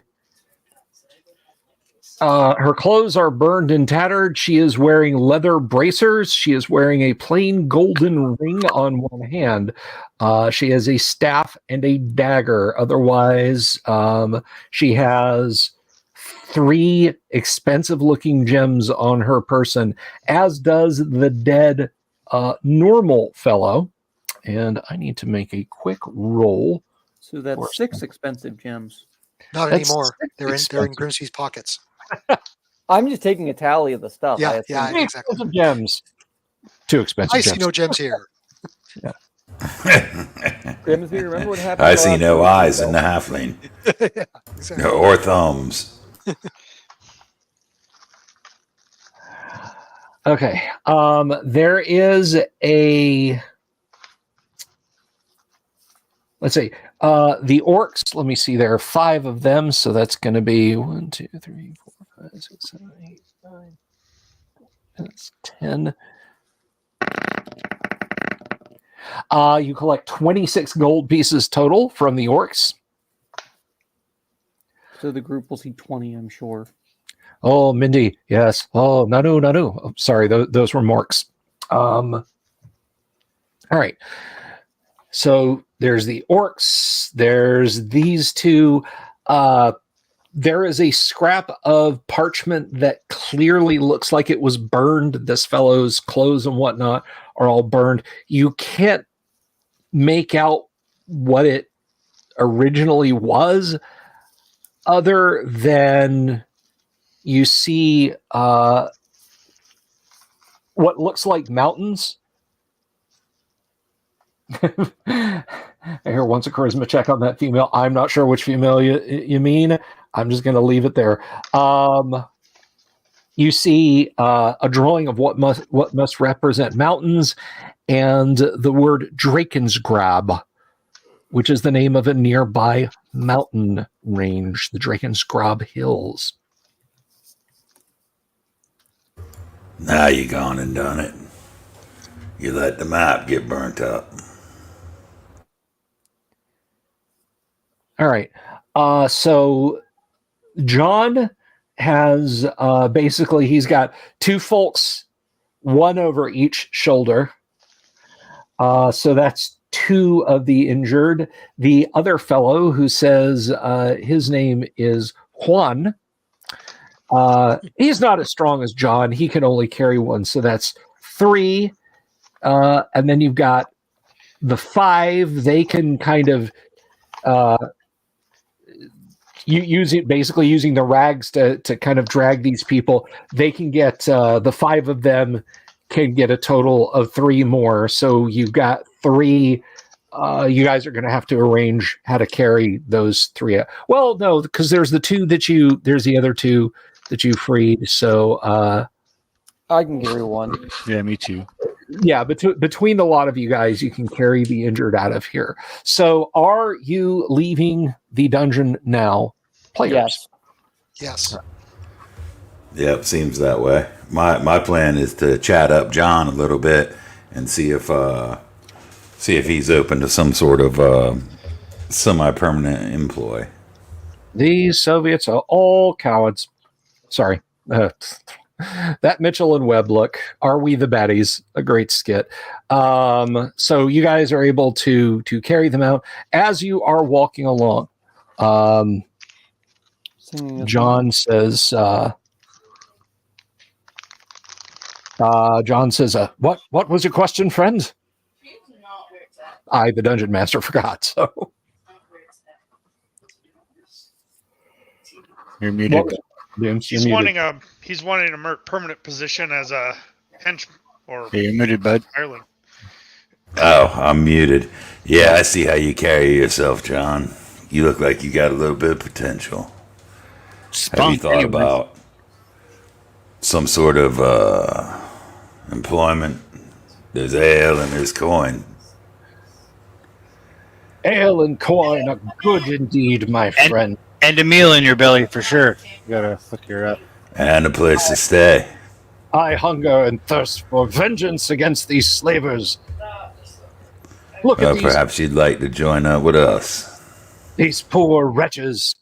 Her clothes are burned and tattered. She is wearing leather bracers. She is wearing a plain golden ring on one hand. She has a staff and a dagger. Otherwise, she has 3 expensive-looking gems on her person, as does the dead normal fellow. And I need to make a quick roll. So that's 6 expensive gems. Not That's anymore. They're in expensive. Grimsby's pockets. I'm just taking a tally of the stuff. Yeah, I assume. yeah. 3 exactly. expensive gems. 2 expensive I gems. see no gems here. Grimsby, remember what happened? I the see last no time we eyes in fell? the halfling. Yeah, exactly. Or thumbs. Okay. There is a. Let's see. The orcs. Let me see. There are 5 of them, so that's going to be 1, 2, 3, 4, 5, 6, 7, 8, 9. That's 10. You collect 26 gold pieces total from the orcs. So the group will see 20, I'm sure. Oh, Mindy, yes. Oh, Nanu. Oh, sorry, those were Morks. All right. So there's the orcs. There's these 2. There is a scrap of parchment that clearly looks like it was burned. This fellow's clothes and whatnot are all burned. You can't make out what it originally was, other than you see what looks like mountains. Here, once a charisma check on that female. I'm not sure which female you mean. I'm just going to leave it there. You see a drawing of what must represent mountains, and the word Drakensgrab, which is the name of a nearby mountain range, the Drakensgrab Hills. Now you gone and done it. You let the map get burnt up. All right. So John has basically, he's got 2 folks, 1 over each shoulder. So that's 2 of the injured. The other fellow, who says his name is Juan, he's not as strong as John. He can only carry 1. So that's 3. And then you've got the 5. They can kind of using the rags to kind of drag these people. They can get the 5 of them can get a total of 3 more. So you've got 3. You guys are going to have to arrange how to carry those 3. Well, no, because there's the other 2 that you freed. So I can carry 1. Yeah, me too. Yeah, between the lot of you guys, you can carry the injured out of here. So are you leaving the dungeon now, players? Yes. Yes. Yep, seems that way. My plan is to chat up John a little bit and see if he's open to some sort of semi-permanent employ. These Soviets are all cowards. Sorry. That Mitchell and Webb look. Are we the baddies? A great skit. So you guys are able to carry them out as you are walking along. John says, what was your question, friend? I, the dungeon master, forgot. So you're muted. He's wanting a permanent position as a henchman or you're muted, bud. hireling. Oh, I'm muted. Yeah, I see how you carry yourself, John. You look like you got a little bit of potential. Have you thought about some sort of employment? There's ale and there's coin. Ale and coin are good indeed, my friend. And a meal in your belly for sure. You gotta look her up. And a place to stay. I hunger and thirst for vengeance against these slavers. Look at these. Perhaps you'd like to join up with us. These poor wretches.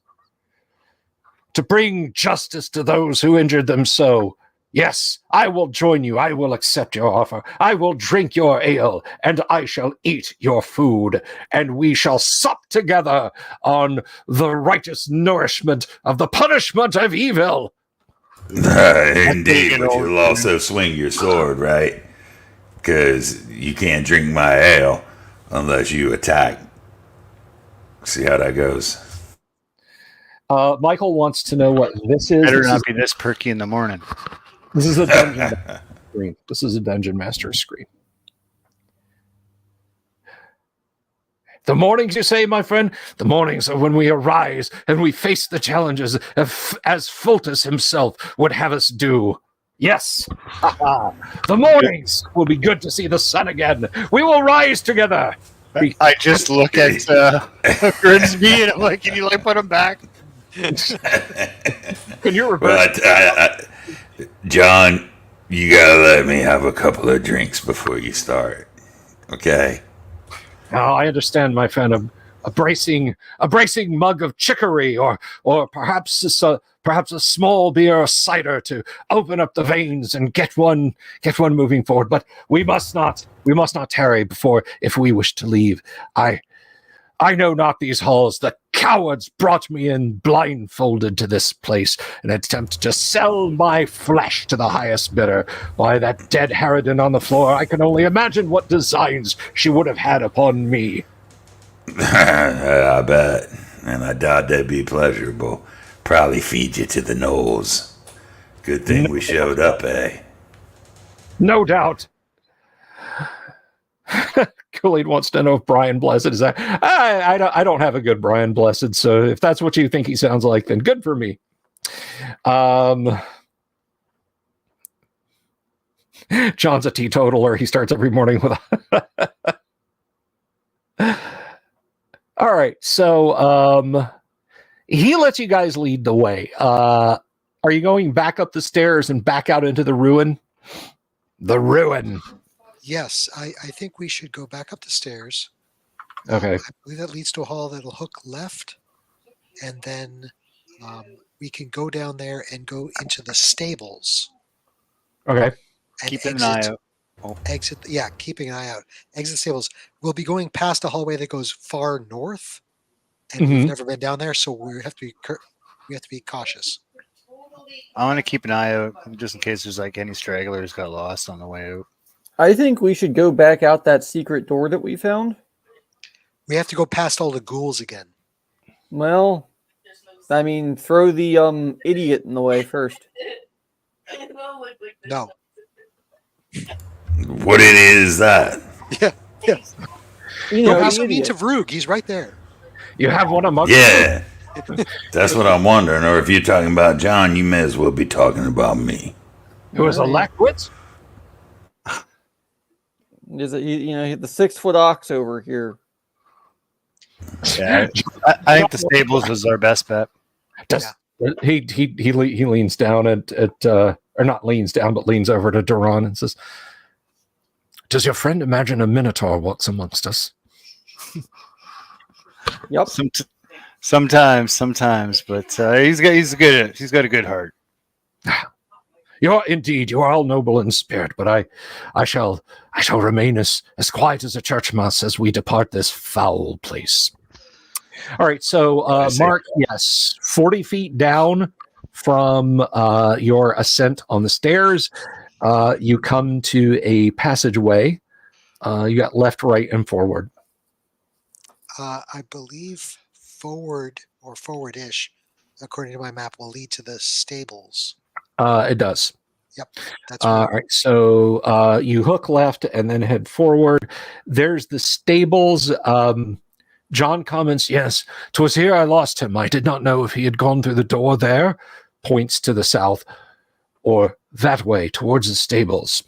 To bring justice to those who injured them so. Yes, I will join you. I will accept your offer. I will drink your ale, and I shall eat your food, and we shall sup together on the righteous nourishment of the punishment of evil. Indeed, but you'll also swing your sword, right? Because you can't drink my ale unless you attack. See how that goes. Michael wants to know what this is. Better not be this perky in the morning. This is a dungeon master screen. This is a dungeon master screen. The mornings, you say, my friend? The mornings are when we arise and we face the challenges as Fultus himself would have us do. Yes. The mornings will be good to see the sun again. We will rise together. I just look at Grimsby and I'm like, can you put him back? Can you reverse? John, you gotta let me have a couple of drinks before you start. Okay? Now, I understand, my friend. A bracing mug of chicory, or perhaps a small beer or cider to open up the veins and get one moving forward. But we must not tarry before, if we wish to leave. I know not these halls. The cowards brought me in blindfolded to this place in an attempt to sell my flesh to the highest bidder. Why, that dead harridan on the floor, I can only imagine what designs she would have had upon me. I bet. And I doubt that'd be pleasurable. Probably feed you to the nose. Good thing we showed up, eh? No doubt. Kool-Aid wants to know if Brian Blessed is that. I don't have a good Brian Blessed, so if that's what you think he sounds like, then good for me. John's a teetotaler. He starts every morning with all right, so he lets you guys lead the way. Are you going back up the stairs and back out into the ruin? The ruin. Yes, I think we should go back up the stairs. Okay. I believe that leads to a hall that'll hook left, and then we can go down there and go into the stables. Okay. And keep an eye out. Exit. Yeah, keeping an eye out. Exit the stables. We'll be going past a hallway that goes far north, and we've never been down there, so we have to be cautious. I want to keep an eye out just in case there's any stragglers got lost on the way out. I think we should go back out that secret door that we found. We have to go past all the ghouls again. Well, I mean, throw the idiot in the way first. No. What it is that? Yeah. You Don't know, be the so mean idiot. to Vrug. He's right there. You have one amongst Yeah. That's what I'm wondering. Or if you're talking about John, you may as well be talking about me. who is a Lackwitz? Is it, the 6-foot ox over here? Yeah, I think the stables was our best bet. He leans down at or not leans down, but leans over to Duran and says, "Does your friend imagine a minotaur walks amongst us?" Yep. Sometimes, but he's got a good heart. You are all noble in spirit, but I shall remain as quiet as a church mouse as we depart this foul place. All right, so Mark, yes, 40 feet down from your ascent on the stairs, you come to a passageway. You got left, right, and forward. I believe forward or forward-ish, according to my map, will lead to the stables. It does. Yep, that's right. All right, so you hook left and then head forward. There's the stables. John comments, "Yes, 'twas here I lost him. I did not know if he had gone through the door there," points to the south, "or that way towards the stables."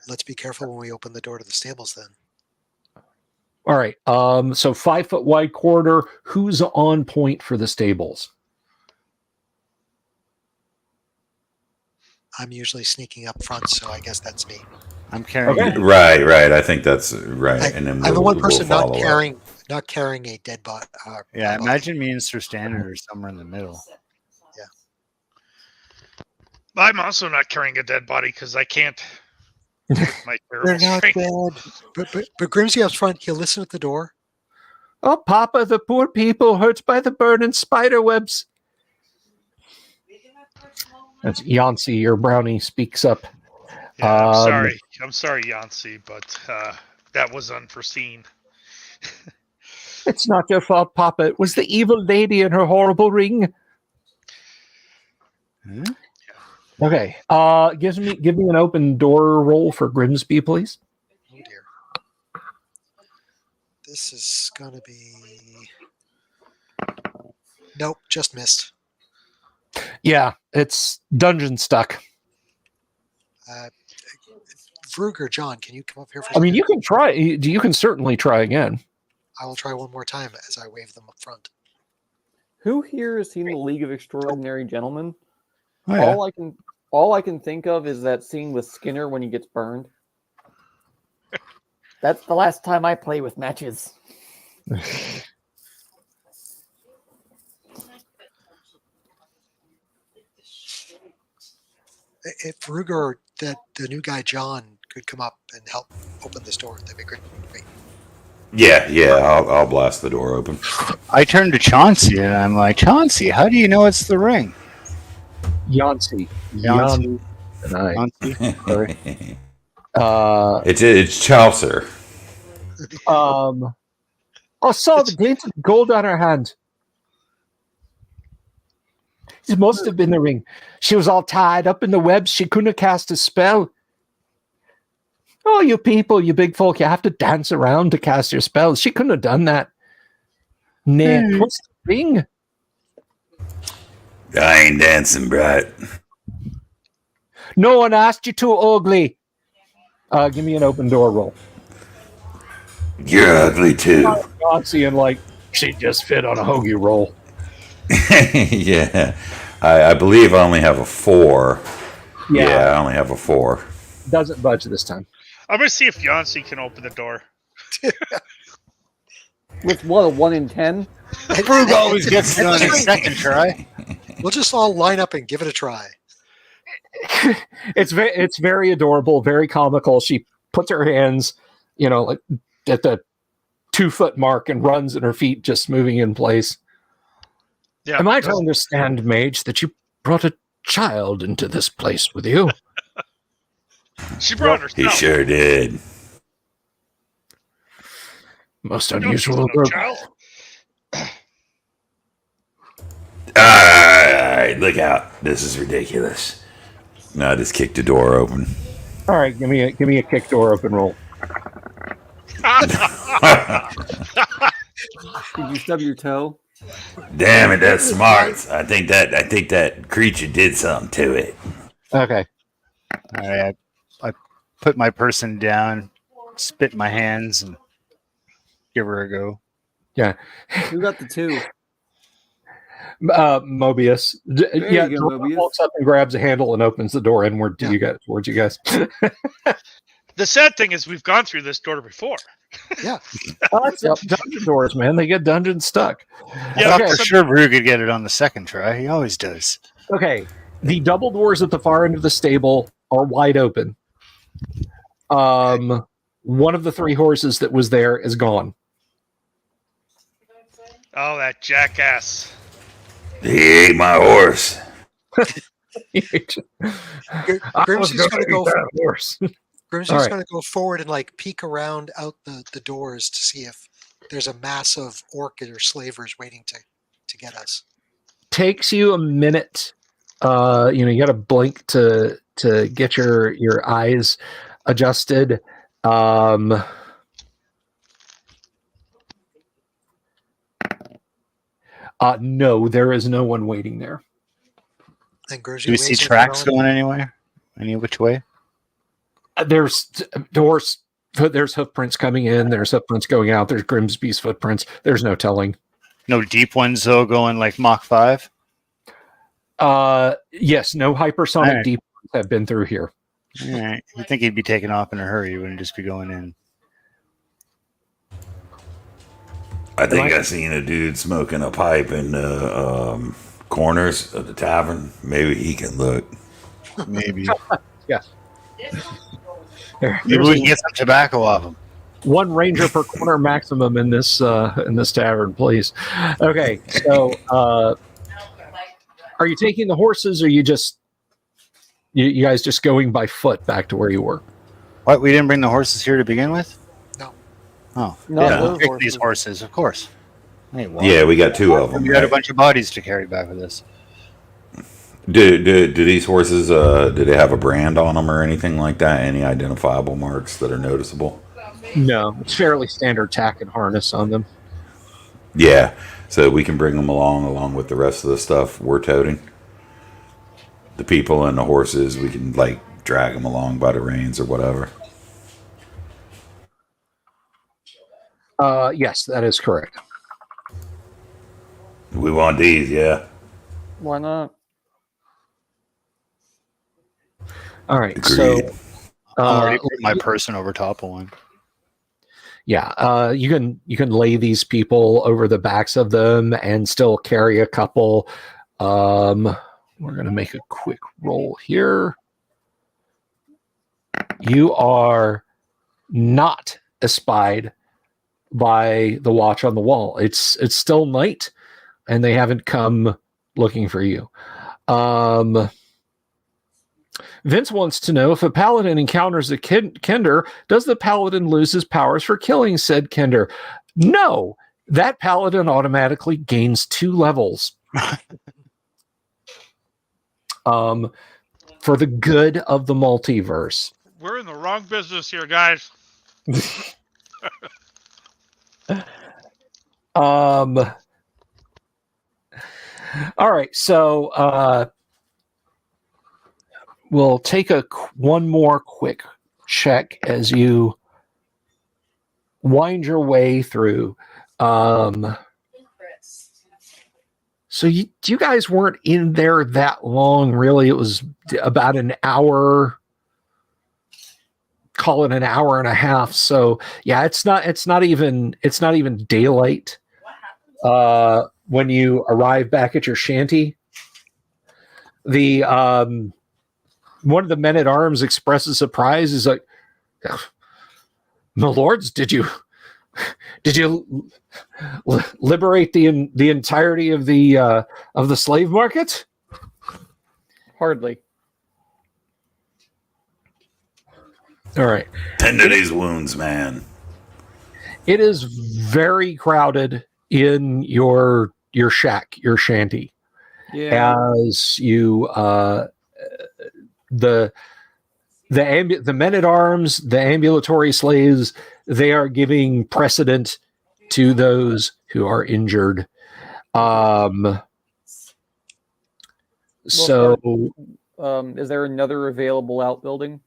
Let's be careful when we open the door to the stables then. All right, so 5-foot wide corridor. Who's on point for the stables? I'm usually sneaking up front, so I guess that's me. I'm carrying. Okay. Right. I think that's right. And then I'm the one we'll person not follow up. carrying a dead body. Yeah, imagine me and Sir Standard are somewhere in the middle. I'm also not carrying a dead body because I can't. with my They're terrible not strength. dead. But Grimsby up front, he'll listen at the door. "Oh, Papa, the poor people hurt by the burning spider webs." That's Yancey, your brownie, speaks up. Yeah, I'm sorry, Yancey, but that was unforeseen. "It's not your fault, Papa. It was the evil lady and her horrible ring." Hmm? Okay. Give me an open door roll for Grimsby, please. Oh dear. This is gonna be. Nope, just missed. Yeah, it's dungeon stuck. Vrug or John, can you come up here for a I mean, second? you can try. You can certainly try again. I will try one more time as I wave them up front. Who here has seen the League of Extraordinary Gentlemen? Oh, yeah. All I can think of is that scene with Skinner when he gets burned. That's the last time I play with matches. If Vrug or the new guy John could come up and help open this door, that'd be great. Yeah. I'll blast the door open. I turn to Chauncey and I'm like, "Chauncey, how do you know it's the ring?" Yancey. Yancey. And I. Chauncey. Sorry. It's Chaucer. I saw the glint of gold on her hand. It must have been the ring. She was all tied up in the webs. She couldn't have cast a spell. Oh, you people, you big folk, you have to dance around to cast your spells. She couldn't have done that. Nick, what's the ring? I ain't dancing, Brat. No one asked you to, ugly. Give me an open door roll. You're ugly too. Nazi and like, she just fit on a hoagie roll. Yeah. I believe I only have a 4. Yeah, I only have a 4. Doesn't budge this time. I'm gonna see if Yancey can open the door. With what, a 1 in 10? Vrug always gets it on his second try. We'll just all line up and give it a try. It's very adorable, very comical. She puts her hands, like at the 2-foot mark and runs, and her feet just moving in place. Yeah. Am I to understand, Mage, that you brought a child into this place with you? She brought He herself. sure did. Most Don't unusual. tease no child. Alright, look out. This is ridiculous. No, I just kicked the door open. All right, give me a kick door open roll. Did you stub your toe? Damn it, that's smart. I think that creature did something to it. Okay. All right, I put my person down, spit in my hands, and give her a go. Who got the 2? Mobius. you go, Mobius. Walks up and grabs a handle and opens the door inward to you guys. Towards you guys. The sad thing is we've gone through this door before. Yeah. Dungeon doors, man. They get dungeons stuck. I thought for sure Rue could get it on the second try. He always does. Okay. The double doors at the far end of the stable are wide open. One of the 3 horses that was there is gone. Oh, that jackass. He ate my horse. Grimsy's going to go. horse. Grimsy's going to go forward and like peek around out the doors to see if there's a mass of orc or slavers waiting to get us. Takes you a minute. You got to blink to get your eyes adjusted. No, there is no one waiting there. And Grimsy Do we see tracks going anywhere? Any which way? There's doors. There's hoofprints coming in. There's hoofprints going out. There's Grimsby's footprints. There's no telling. No deep ones though, going like Mach 5. Yes, no hypersonic Right. deep ones have been through here. All right. You think he'd be taking off in a hurry? He wouldn't just be going in. I think I seen a dude smoking a pipe in the corners of the tavern. Maybe he can look. Maybe. Yes. Maybe we can get some tobacco off him. 1 ranger per corner maximum in this tavern, please. Okay, so are you taking the horses, or you guys just going by foot back to where you were? What? We didn't bring the horses here to begin with? No. Oh, No, Yeah. those pick horses. these horses, of course. Hey, well, Yeah, we got 2 of them. we got a Right? bunch of bodies to carry back with us. Do these horses? Do they have a brand on them or anything like that? Any identifiable marks that are noticeable? No, it's fairly standard tack and harness on them. Yeah, so we can bring them along with the rest of the stuff we're toting. The people and the horses, we can like drag them along by the reins or whatever. Yes, that is correct. We want these, yeah. Why not? All right, Agreed. so I already put my person over top of one. yeah, you can lay these people over the backs of them and still carry a couple. We're gonna make a quick roll here. You are not espied by the watch on the wall. It's still night, and they haven't come looking for you. Vince wants to know, if a paladin encounters a Kender, does the paladin lose his powers for killing said Kender? No, that paladin automatically gains 2 levels. For the good of the multiverse. We're in the wrong business here, guys. All right, so we'll take one more quick check as you wind your way through. So you guys weren't in there that long, really. It was about an hour. Call it an hour and a half. So yeah, it's not even daylight when you arrive back at your shanty. The one of the men at arms expresses surprise. Is like, my lords, did you liberate the entirety of the slave market? Hardly. All right. Tend to these wounds, man. It is very crowded in your shack, your shanty. Yeah. As you the men at arms, the ambulatory slaves, they are giving precedent to those who are injured. So, is there another available outbuilding?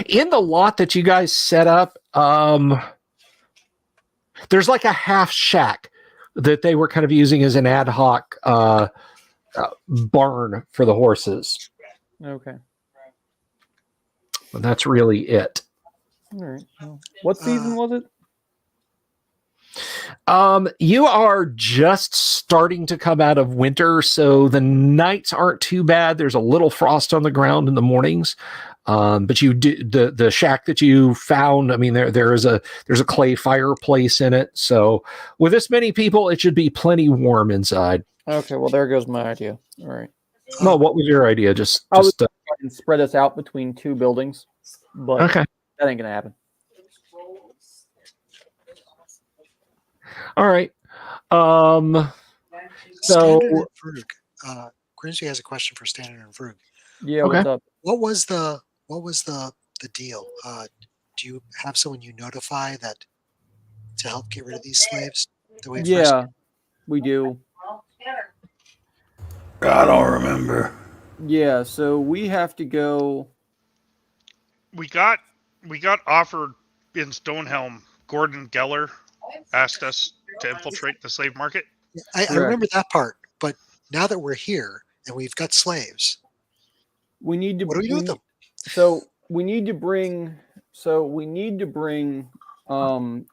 In the lot that you guys set up, there's like a half shack that they were kind of using as an ad hoc barn for the horses. Okay. But that's really it. All right. Well, what season was it? You are just starting to come out of winter, so the nights aren't too bad. There's a little frost on the ground in the mornings. But you do the shack that you found. I mean, there's a clay fireplace in it. So with this many people, it should be plenty warm inside. Okay, well there goes my idea. All right. No, what was your idea? I was trying to spread us out between two buildings, but okay, that ain't gonna happen. All right. Standard and Vrug. Grimsby has a question for Standard and Vrug. Yeah. Okay. What's up? What was the deal? Do you have someone you notify that to help get rid of these slaves? We do. I don't remember. Yeah, so we have to go. We got offered in Stonehelm. Gordon Geller asked us to infiltrate the slave market. I remember that part, but now that we're here and we've got slaves, we need to. What do we do with them? So we need to bring.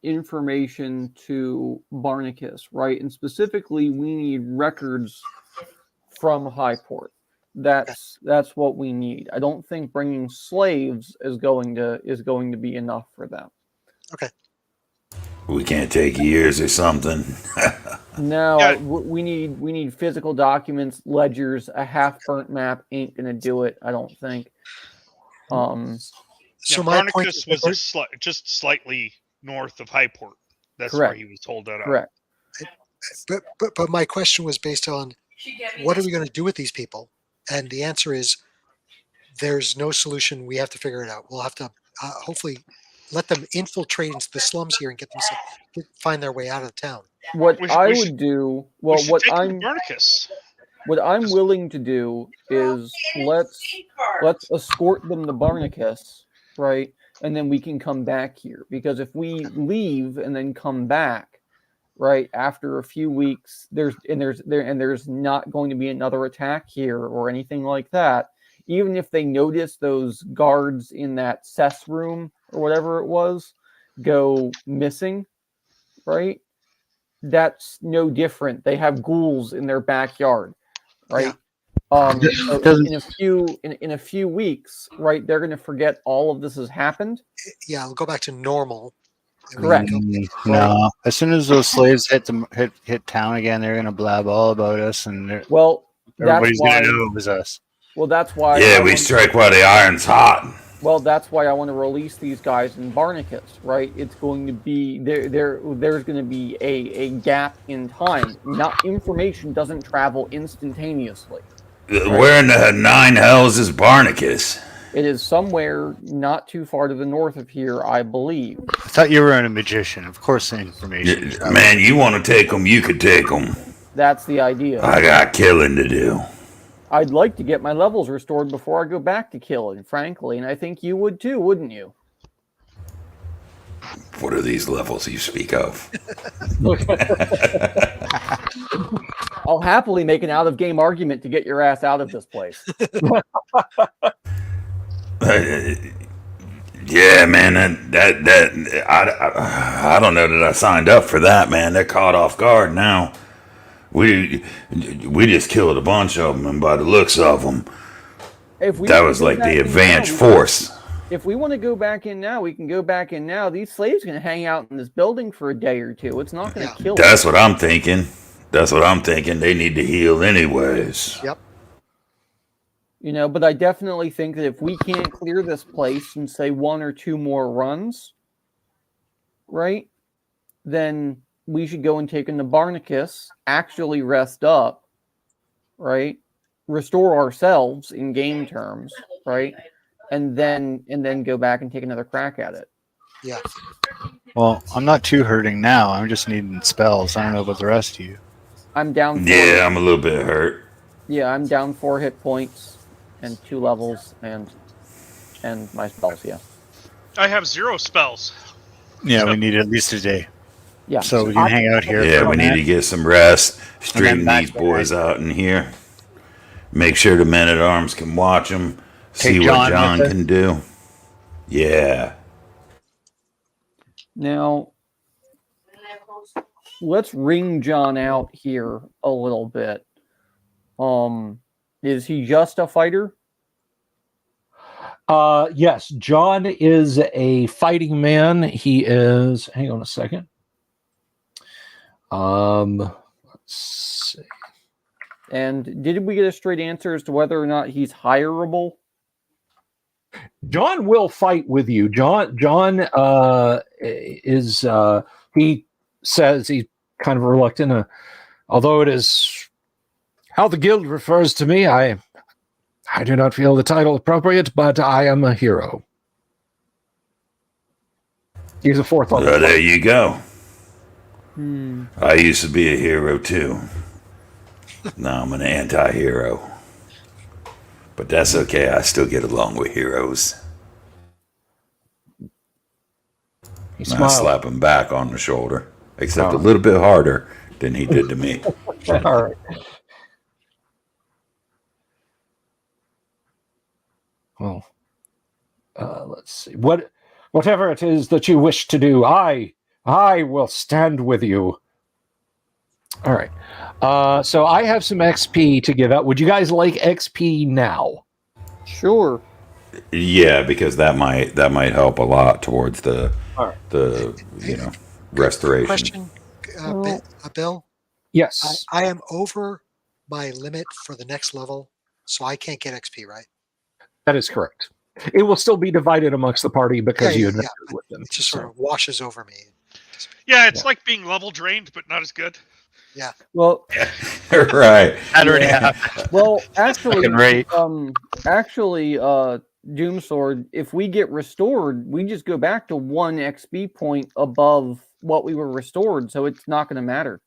Information to Barnacus, right? And specifically, we need records from Highport. That's what we need. I don't think bringing slaves is going to be enough for them. Okay. We can't take years or something. No, we need physical documents, ledgers. A half-burnt map ain't gonna do it. I don't think. So my point was just slightly north of Highport. That's correct. Where he was told that. Correct. But my question was based on what are we going to do with these people? And the answer is there's no solution. We have to figure it out. We'll have to hopefully let them infiltrate into the slums here and get them find their way out of town. What I'm willing to do is let's escort them to Barnacus, right? And then we can come back here, because if we leave and then come back, right, after a few weeks, there's not going to be another attack here or anything like that. Even if they notice those guards in that cess room or whatever it was go missing, right? That's no different. They have ghouls in their backyard, right? Yeah. In a few weeks, right? They're going to forget all of this has happened. Yeah, we'll go back to normal. Correct. No, as soon as those slaves hit town again, they're going to blab all about us, and everybody's going to know it was us. Well, that's why. Yeah, we strike while the iron's hot. Well, that's why I want to release these guys in Barnacus, right? It's going to be there's going to be a gap in time. Information doesn't travel instantaneously. Right? Where in the nine hells is Barnacus? It is somewhere not too far to the north of here, I believe. I thought you were a magician. Of course, the information. Man, you want to take them, you could take them. That's the idea. I got killing to do. I'd like to get my levels restored before I go back to killing, frankly, and I think you would too, wouldn't you? What are these levels you speak of? I'll happily make an out-of-game argument to get your ass out of this place. Yeah, man, I don't know that I signed up for that, man. They're caught off guard now. We just killed a bunch of them, and by the looks of them, that was like the advanced force. If we want to go back in now, we can go back in now. These slaves can hang out in this building for a day or two. It's not going to kill them. That's what I'm thinking. They need to heal anyways. Yep. But I definitely think that if we can't clear this place in, say, 1 or 2 more runs, right, then we should go and take in the Barnacus, actually rest up, right, restore ourselves in game terms, right, and then go back and take another crack at it. Yeah. Well, I'm not too hurting now. I'm just needing spells. I don't know about the rest of you. I'm down 4 Yeah, I'm a little bit hurt. Yeah, I'm down 4 hit points and 2 levels and my spells, yeah. I have 0 spells. Yeah, we need at least a day. Yeah. So we can hang out here. Yeah, for a we need minute. to get some rest. then Straighten back these to boys out in here. Make sure the men-at-arms can watch them. See Take what John John with us. can do. Yeah. Now, let's ring John out here a little bit. Is he just a fighter? Yes, John is a fighting man. He is. Hang on a second. Let's see. And did we get a straight answer as to whether or not he's hireable? John will fight with you. John is. He says he's kind of reluctant. Although it is how the guild refers to me, I do not feel the title appropriate, but I am a hero. He's a 4th level. Well, there you go. Hmm. I used to be a hero too. Now I'm an anti-hero. But that's okay. I still get along with heroes. He And I smiles. slap him back on the shoulder, except Oh. a little bit harder than he did to me. All right. Well, let's see. Whatever it is that you wish to do, I will stand with you. All right. So I have some XP to give out. Would you guys like XP now? Sure. Yeah, because that might help a lot towards the All right. restoration. Question, Bill. Yes. I am over my limit for the next level, so I can't get XP, right? That is correct. It will still be divided amongst the party because you adventured with them. It just sort of washes over me. Yeah, it's Yeah. like being level drained, but not as good. Well, Right. That already happened. well, actually, Fucking right. Doomsword, if we get restored, we just go back to 1 XP point above what we were restored, so it's not going to matter.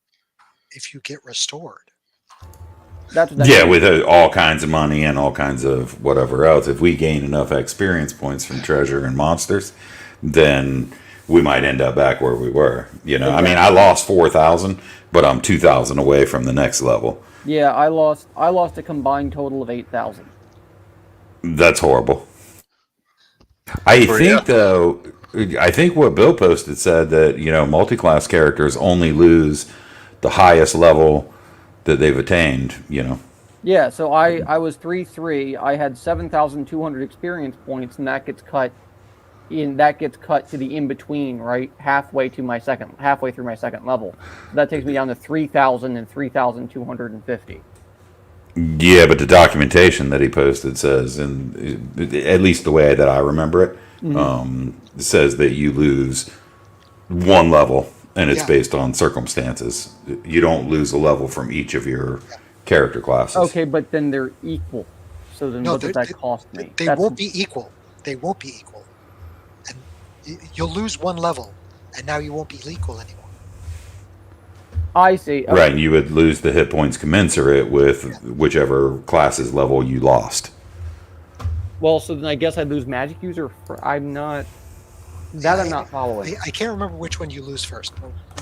If you get restored. That's what that Yeah, means. with all kinds of money and all kinds of whatever else. If we gain enough experience points from treasure and monsters, then we might end up back where we were. I mean, I lost 4,000, but I'm 2,000 away from the next level. Yeah, I lost a combined total of 8,000. That's horrible. I think what Bill posted said that, multi-class characters only lose the highest level that they've attained, Yeah, so I was 3-3. I had 7,200 experience points, and that gets cut to the in between, right? Halfway through my second level. So that takes me down to 3,000 and 3,250. Yeah, but the documentation that he posted says, and at least the way that I remember it, says that you lose 1 level, and it's based on circumstances. You don't lose a level from each of your character classes. Okay, but then they're equal. So then what does that cost me? They won't be equal. They won't be equal. And you'll lose 1 level, and now you won't be equal anymore. I see. Okay. Right, and you would lose the hit points commensurate with whichever class's level you lost. Well, so then I guess I'd lose magic user. I'm not following. I can't remember which one you lose first.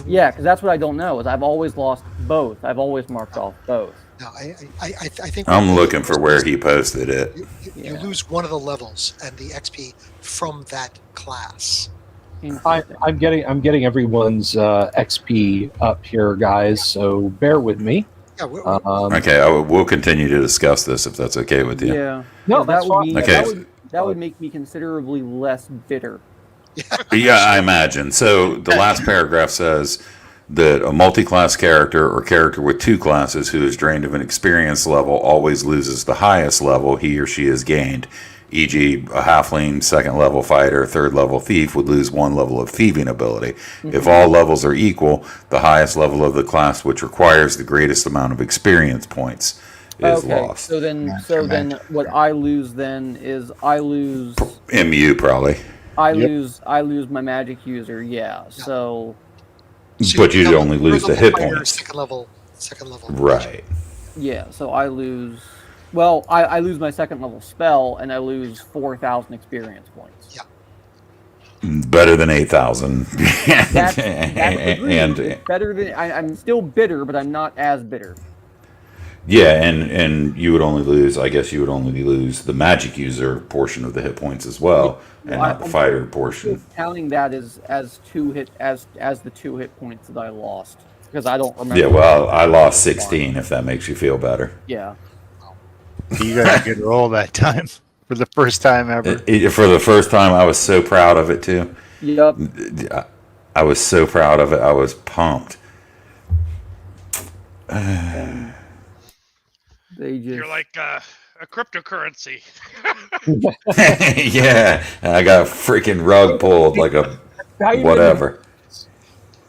Yeah, because that's what I don't know. Is I've always lost both. I've always marked off both. No, I think I'm looking for where he posted it. You lose 1 of the levels and the XP from that class. I'm getting everyone's XP up here, guys. So bear with me. Yeah, Okay, we'll continue to discuss this if that's okay with you. Yeah. No, that that's would fine. be Okay. that would make me considerably less bitter. Yeah, I imagine. So the last paragraph says that a multi-class character or character with 2 classes who is drained of an experience level always loses the highest level he or she has gained. E.g., a halfling, 2nd level fighter, 3rd level thief would lose 1 level of thieving ability. Mm-hmm. If all levels are equal, the highest level of the class which requires the greatest amount of experience points is lost. So then what I lose then is I lose MU probably. I lose my magic user, So but you only lose the hit points. Second level. Right. Yeah, so I lose. Well, I lose my 2nd level spell, and I lose 4,000 experience points. Yeah. Better than 8,000. That's and it's better than I'm still bitter, but I'm not as bitter. Yeah, and you would only lose. I guess you would only lose the magic user portion of the hit points as well, and not the fighter portion. Counting that as the 2 hit points that I lost, because I don't remember. Yeah, well, I lost 16. If that makes you feel better. Yeah. You got a good roll that time for the first time ever. For the first time, I was so proud of it too. Yep. I was so proud of it. I was pumped. You're like a cryptocurrency. Yeah, I got a freaking rug pulled like a whatever.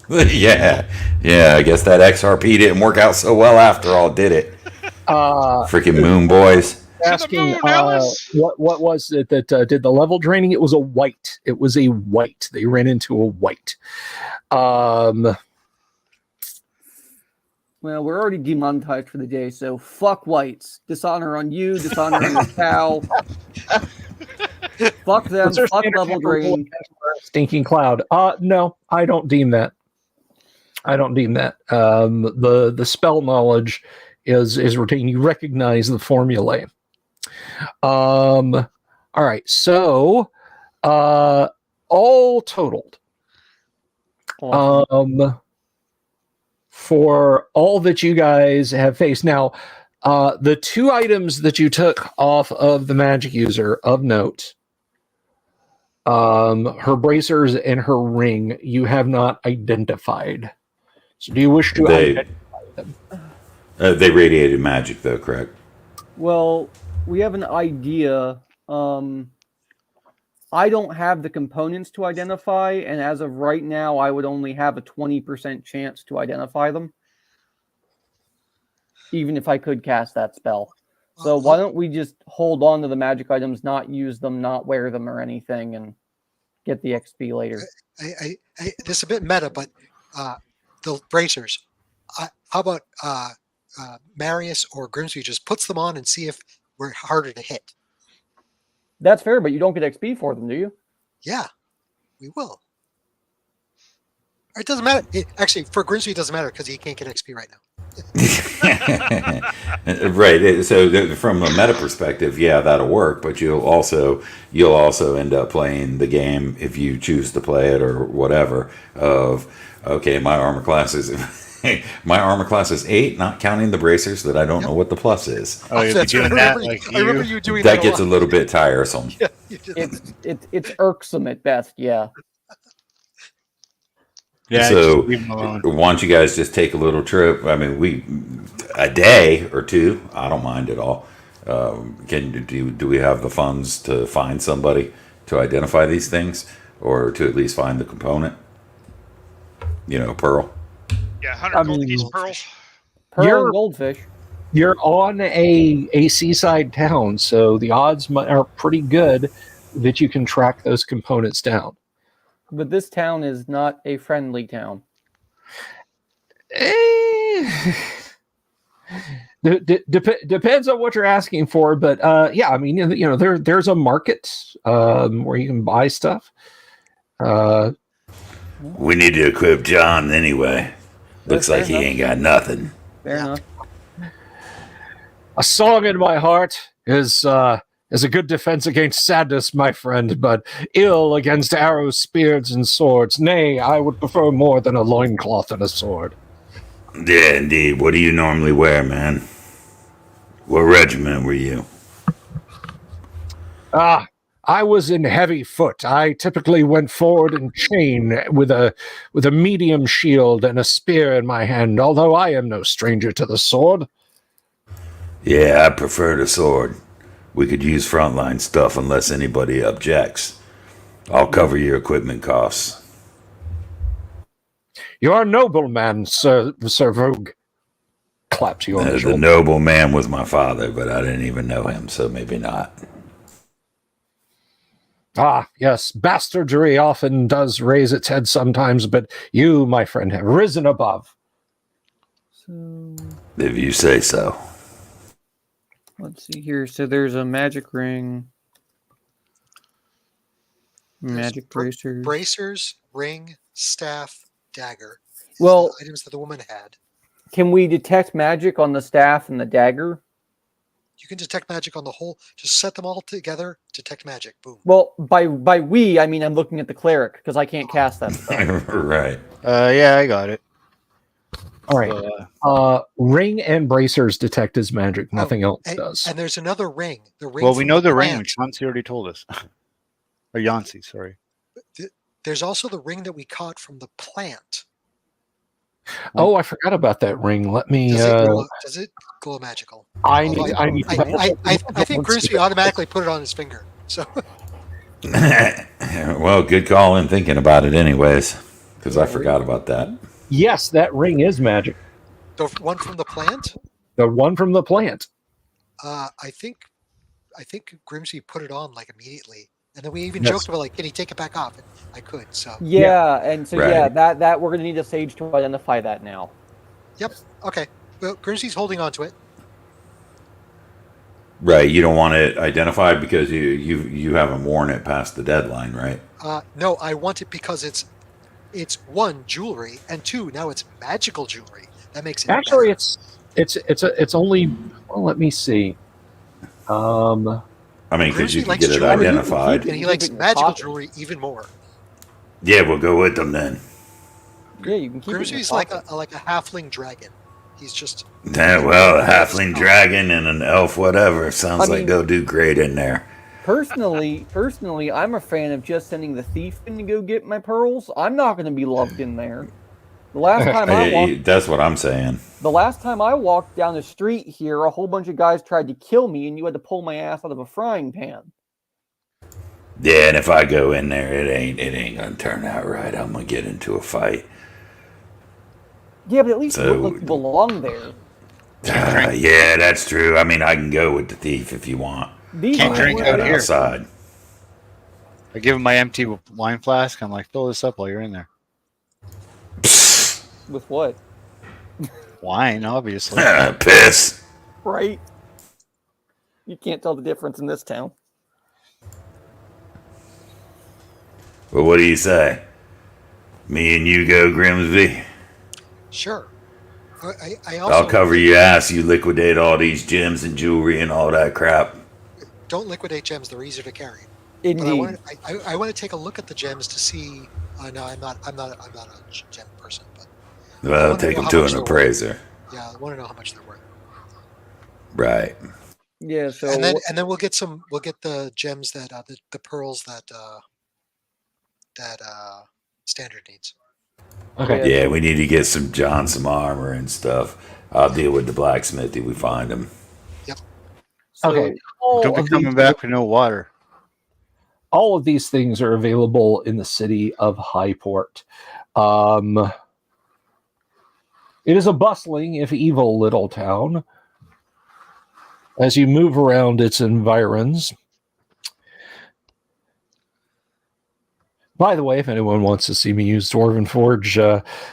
Yeah. I guess that XRP didn't work out so well after all, did it? Freaking moon boys. Asking what was it that did the level draining? It was a white. They ran into a white. Well, we're already demonetized for the day, so fuck whites. Dishonor on you, dishonor on your cow. Fuck them, fuck level drain. Stinking cloud. No, I don't deem that. The spell knowledge is retained. You recognize the formulae. All right, so all totaled. For all that you guys have faced. Now, the 2 items that you took off of the magic user of note, her bracers and her ring, you have not identified. So do you wish to identify them? They radiated magic, though, correct? Well, we have an idea. I don't have the components to identify, and as of right now, I would only have a 20% chance to identify them, even if I could cast that spell. So why don't we just hold on to the magic items, not use them, not wear them or anything, and get the XP later? This is a bit meta, but the bracers. How about Marius or Grimsby just puts them on and see if we're harder to hit? That's fair, but you don't get XP for them, do you? Yeah, we will. It doesn't matter. Actually, for Grimsby, it doesn't matter because he can't get XP right now. Right. So from a meta perspective, yeah, that'll work. But you'll also end up playing the game if you choose to play it or whatever. Of okay, my armor class is 8, not counting the bracers that I don't know what the plus is. Oh, you'll be doing that. I remember you doing that. That gets a little bit tiresome. Yeah, it's irksome at best. Yeah. Yeah. So why don't you guys just take a little trip? I mean, a day or 2, I don't mind at all. Do we have the funds to find somebody to identify these things, or to at least find the component? Pearl. Yeah, 100 gold piece pearls. Pearl and goldfish. You're on a seaside town, so the odds are pretty good that you can track those components down. But this town is not a friendly town. Depends on what you're asking for, but yeah, I mean, there's a market where you can buy stuff. We need to equip John anyway. Looks like he ain't got nothing. Fair enough. A song in my heart is a good defense against sadness, my friend, but ill against arrows, spears, and swords. Nay, I would prefer more than a loincloth and a sword. Yeah, indeed. What do you normally wear, man? What regiment were you? I was in heavy foot. I typically went forward in chain with a medium shield and a spear in my hand, although I am no stranger to the sword. Yeah, I prefer the sword. We could use frontline stuff unless anybody objects. I'll cover your equipment costs. You're a nobleman, Sir Vogue. Claps you on the shoulder. The noble man was my father, but I didn't even know him, so maybe not. Ah, yes, bastardry often does raise its head sometimes, but you, my friend, have risen above. So If you say so. let's see here. So there's a magic ring, magic bracers. Bracers, ring, staff, dagger. Well, The items that the woman had. Can we detect magic on the staff and the dagger? You can detect magic on the whole. Just set them all together. Detect magic. Boom. Well, by we, I mean I'm looking at the cleric because I can't cast that stuff. Right. Yeah, I got it. All right. Ring and bracers detect as magic. Nothing else does. And there's another ring. The ring. Well, we know the ring. plant. Chauncey already told us. Or Yancey, sorry. There's also the ring that we caught from the plant. Oh, I forgot about that ring. Let me. Does it glow magical? I think Grimsby automatically put it on his finger. So. Well, good call in thinking about it, anyways, because I forgot about that. Yes, that ring is magic. The one from the plant. The one from the plant. I think Grimsby put it on like immediately, and then we even joked about like, can he take it back off? And I could. So and so Right. that we're gonna need a sage to identify that now. Yep. Okay. Well, Grimsby's holding on to it. Right, you don't want it identified because you haven't worn it past the deadline, right? No, I want it because it's one, jewelry, and two, now it's magical jewelry. That makes it Actually, better. it's only. Well, let me see. I mean, because Grimsby you can likes get it jewelry. identified. And he likes magical jewelry even more. Yeah, we'll go with them then. Yeah, you can keep Grimsby's it in like your pocket. a halfling halfling dragon. He's just Well, a halfling dragon and an elf, whatever. Sounds like they'll do great in there. Personally, I'm a fan of just sending the thief in to go get my pearls. I'm not going to be loved in there. The last time That's what I'm saying. the last time I walked down the street here, a whole bunch of guys tried to kill me, and you had to pull my ass out of a frying pan. Yeah, and if I go in there, it ain't gonna turn out right. I'm gonna get into a fight. Yeah, but at least you look like you belong there. Yeah, that's true. I mean, I can go with the thief if you want. Can't drink out here. Outside. I give him my empty wine flask. I'm like, fill this up while you're in there. With what? Wine, obviously. Piss. Right? You can't tell the difference in this town. Well, what do you say? Me and you go, Grimsby? sure. I also I'll cover your ass. You liquidate all these gems and jewelry and all that crap. don't liquidate gems; they're easier to carry. Indeed. But I want to take a look at the gems to see. No, I'm not a gem person, but Well, take them to an appraiser. yeah, I want to know how much they're worth. Right. Yeah. So And then we'll get the gems that the pearls that Standard needs. Okay. Yeah, we need to get some armor and stuff. I'll deal with the blacksmith if we find him. Yep. So Okay. Don't be coming back with no water. All of these things are available in the city of Highport. It is a bustling, if evil, little town. As you move around its environs. By the way, if anyone wants to see me use Dwarven Forge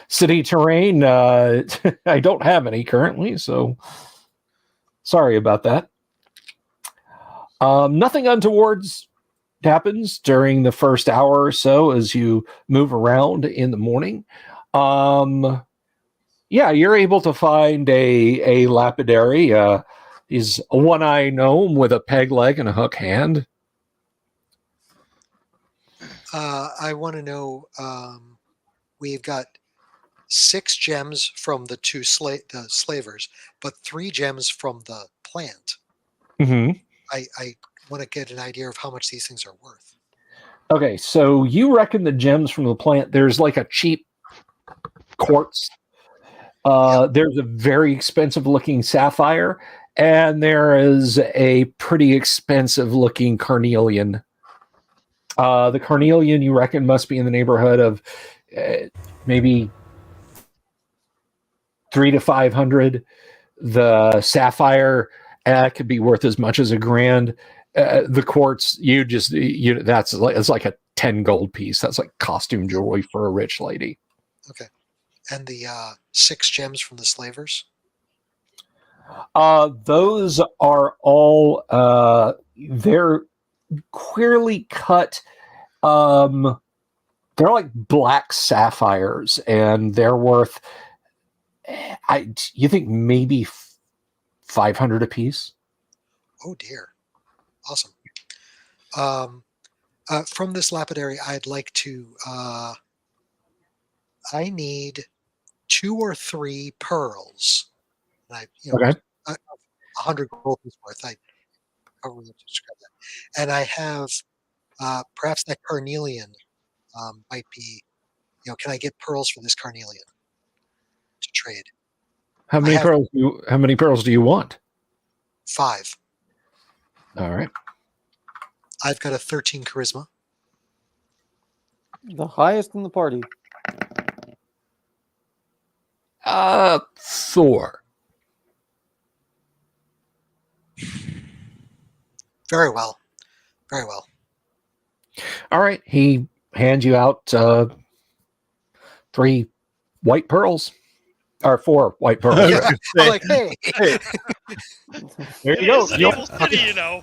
city terrain, I don't have any currently, so sorry about that. Nothing untowards happens during the first hour or so as you move around in the morning. You're able to find a lapidary. He's a one-eyed gnome with a peg leg and a hook hand. I want to know. We've got 6 gems from the two slavers, but 3 gems from the plant. Mm-hmm. I want to get an idea of how much these things are worth. Okay, so you reckon the gems from the plant, there's like a cheap quartz. There's a very expensive looking sapphire, and there is a pretty expensive looking carnelian. The carnelian, you reckon, must be in the neighborhood of maybe 300 to 500. The sapphire could be worth as much as $1,000. The quartz, it's like a 10 gold piece. That's like costume jewelry for a rich lady. Okay. And the 6 gems from the slavers? Those are all they're queerly cut. They're like black sapphires, and they're worth you think maybe 500 a piece? Oh dear. Awesome. From this lapidary, I'd like to I need 2 or 3 pearls. And Okay. 100 gold is worth. I don't really describe that. And I have perhaps that carnelian might be. Can I get pearls for this carnelian to trade? How many pearls do you want? 5. All right. I've got a 13 charisma. The highest in the party. 4. Very well. Very well. All right. He hands you out 3 white pearls. Or 4 white pearls. Yeah, I'm like, hey. There you go. It's an evil city, you know.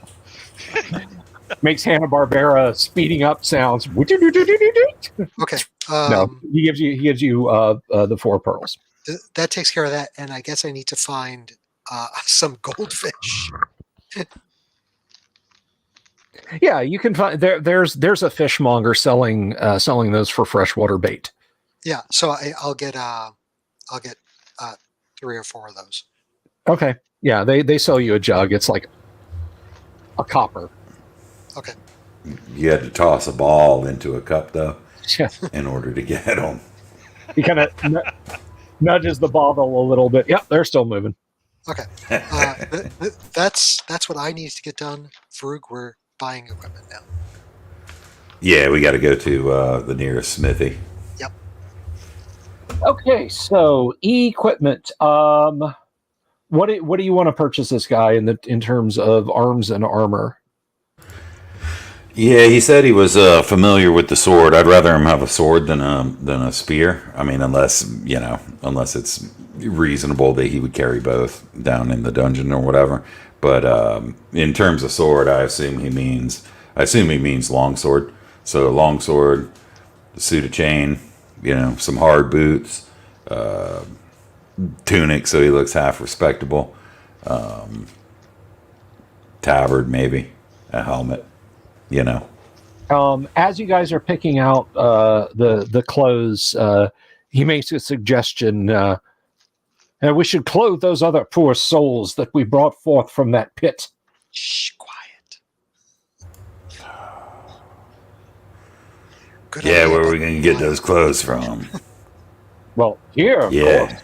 Makes Hanna-Barbera speeding up sounds. Okay. No, he gives you the 4 pearls. That takes care of that, and I guess I need to find some goldfish. Yeah, you can find there's a fishmonger selling those for freshwater bait. Yeah, so I'll get 3 or 4 of those. Okay. Yeah, they sell you a jug. It's like a copper. Okay. You had to toss a ball into a cup, though, Yeah. in order to get them. He kind of nudges the bottle a little bit. Yep, they're still moving. Okay. That's what I need to get done. Farug, we're buying equipment now. Yeah, we got to go to the nearest smithy. Yep. Okay, so equipment. What do you want to purchase this guy in terms of arms and armor? Yeah, he said he was familiar with the sword. I'd rather him have a sword than a spear. I mean, unless it's reasonable that he would carry both down in the dungeon or whatever. But in terms of sword, I assume he means longsword. So longsword, the suit of chain, some hard boots, tunic so he looks half respectable, tabard maybe, a helmet. As you guys are picking out the clothes, he makes a suggestion. We should clothe those other poor souls that we brought forth from that pit. Shh, quiet. Good Yeah, idea, where are but we going to get those clothes from? Well, here, of Yeah. course.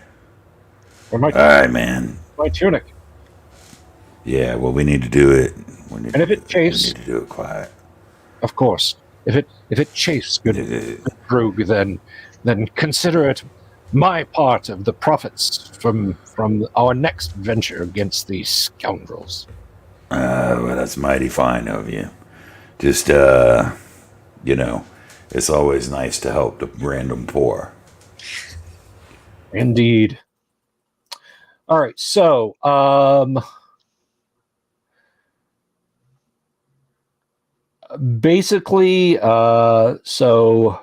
Or my All right, man. tunic. Yeah, well, we need to do it. And if it chafes, we need to do it quiet. of course. If it chafes, good Droog, then consider it my part of the profits from our next venture against these scoundrels. Well, that's mighty fine of you. Just, it's always nice to help the random poor. Indeed. All right, so basically, so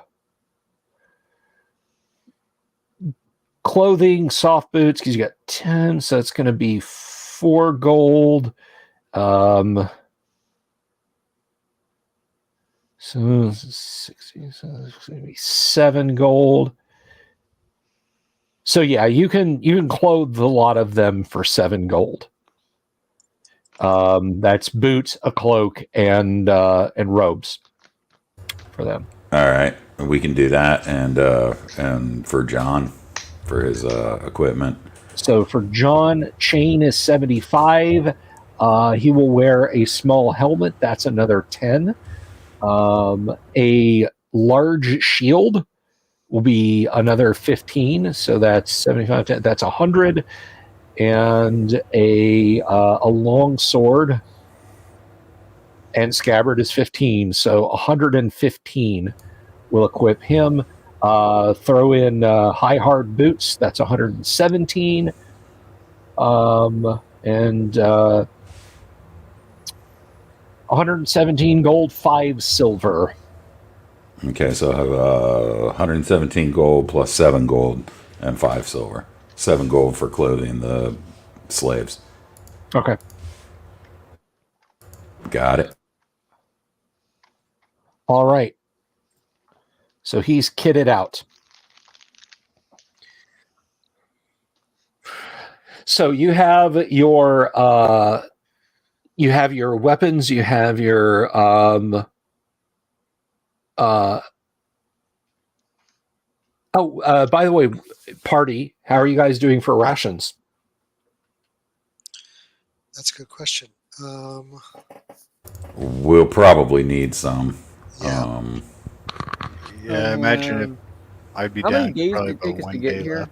clothing, soft boots, because you got 10, so it's going to be 4 gold. So 60, so it's going to be 7 gold. So yeah, you can clothe a lot of them for 7 gold. That's boots, a cloak, and robes for them. All right, we can do that, and for John, for his equipment. So for John, chain is 75. He will wear a small helmet. That's another 10. A large shield will be another 15. So that's 75. That's 100. And a long sword and scabbard is 15. So 115 will equip him. Throw in high hard boots. That's 117. And 117 gold, 5 silver. Okay, so I have 117 gold plus 7 gold and 5 silver. 7 gold for clothing the slaves. Okay. Got it. All right. So he's kitted out. So you have your weapons, you have your by the way, party, how are you guys doing for rations? That's a good question. We'll probably need some. Yeah. Yeah, I imagine if I'd be how down. many days probably did it take about us to 1 get day here? left.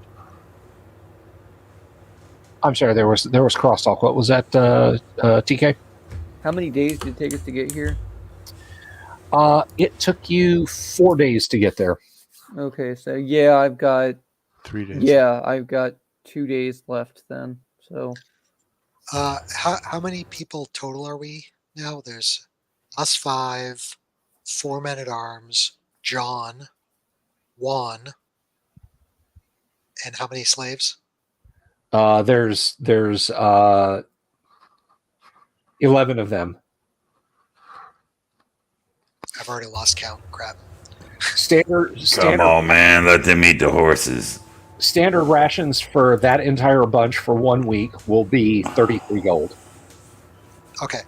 I'm sorry, there was crosstalk. What was that, TK? How many days did it take us to get here? It took you 4 days to get there. Okay, so yeah, I've got 3 days. Yeah, I've got 2 days left then. So How many people total are we now? There's us 5, 4 men at arms, John, Juan, and how many slaves? There's 11 of them. I've already lost count. Crap. Standard Come on, man. Let them eat the horses. Standard rations for that entire bunch for 1 week will be 33 gold. Okay,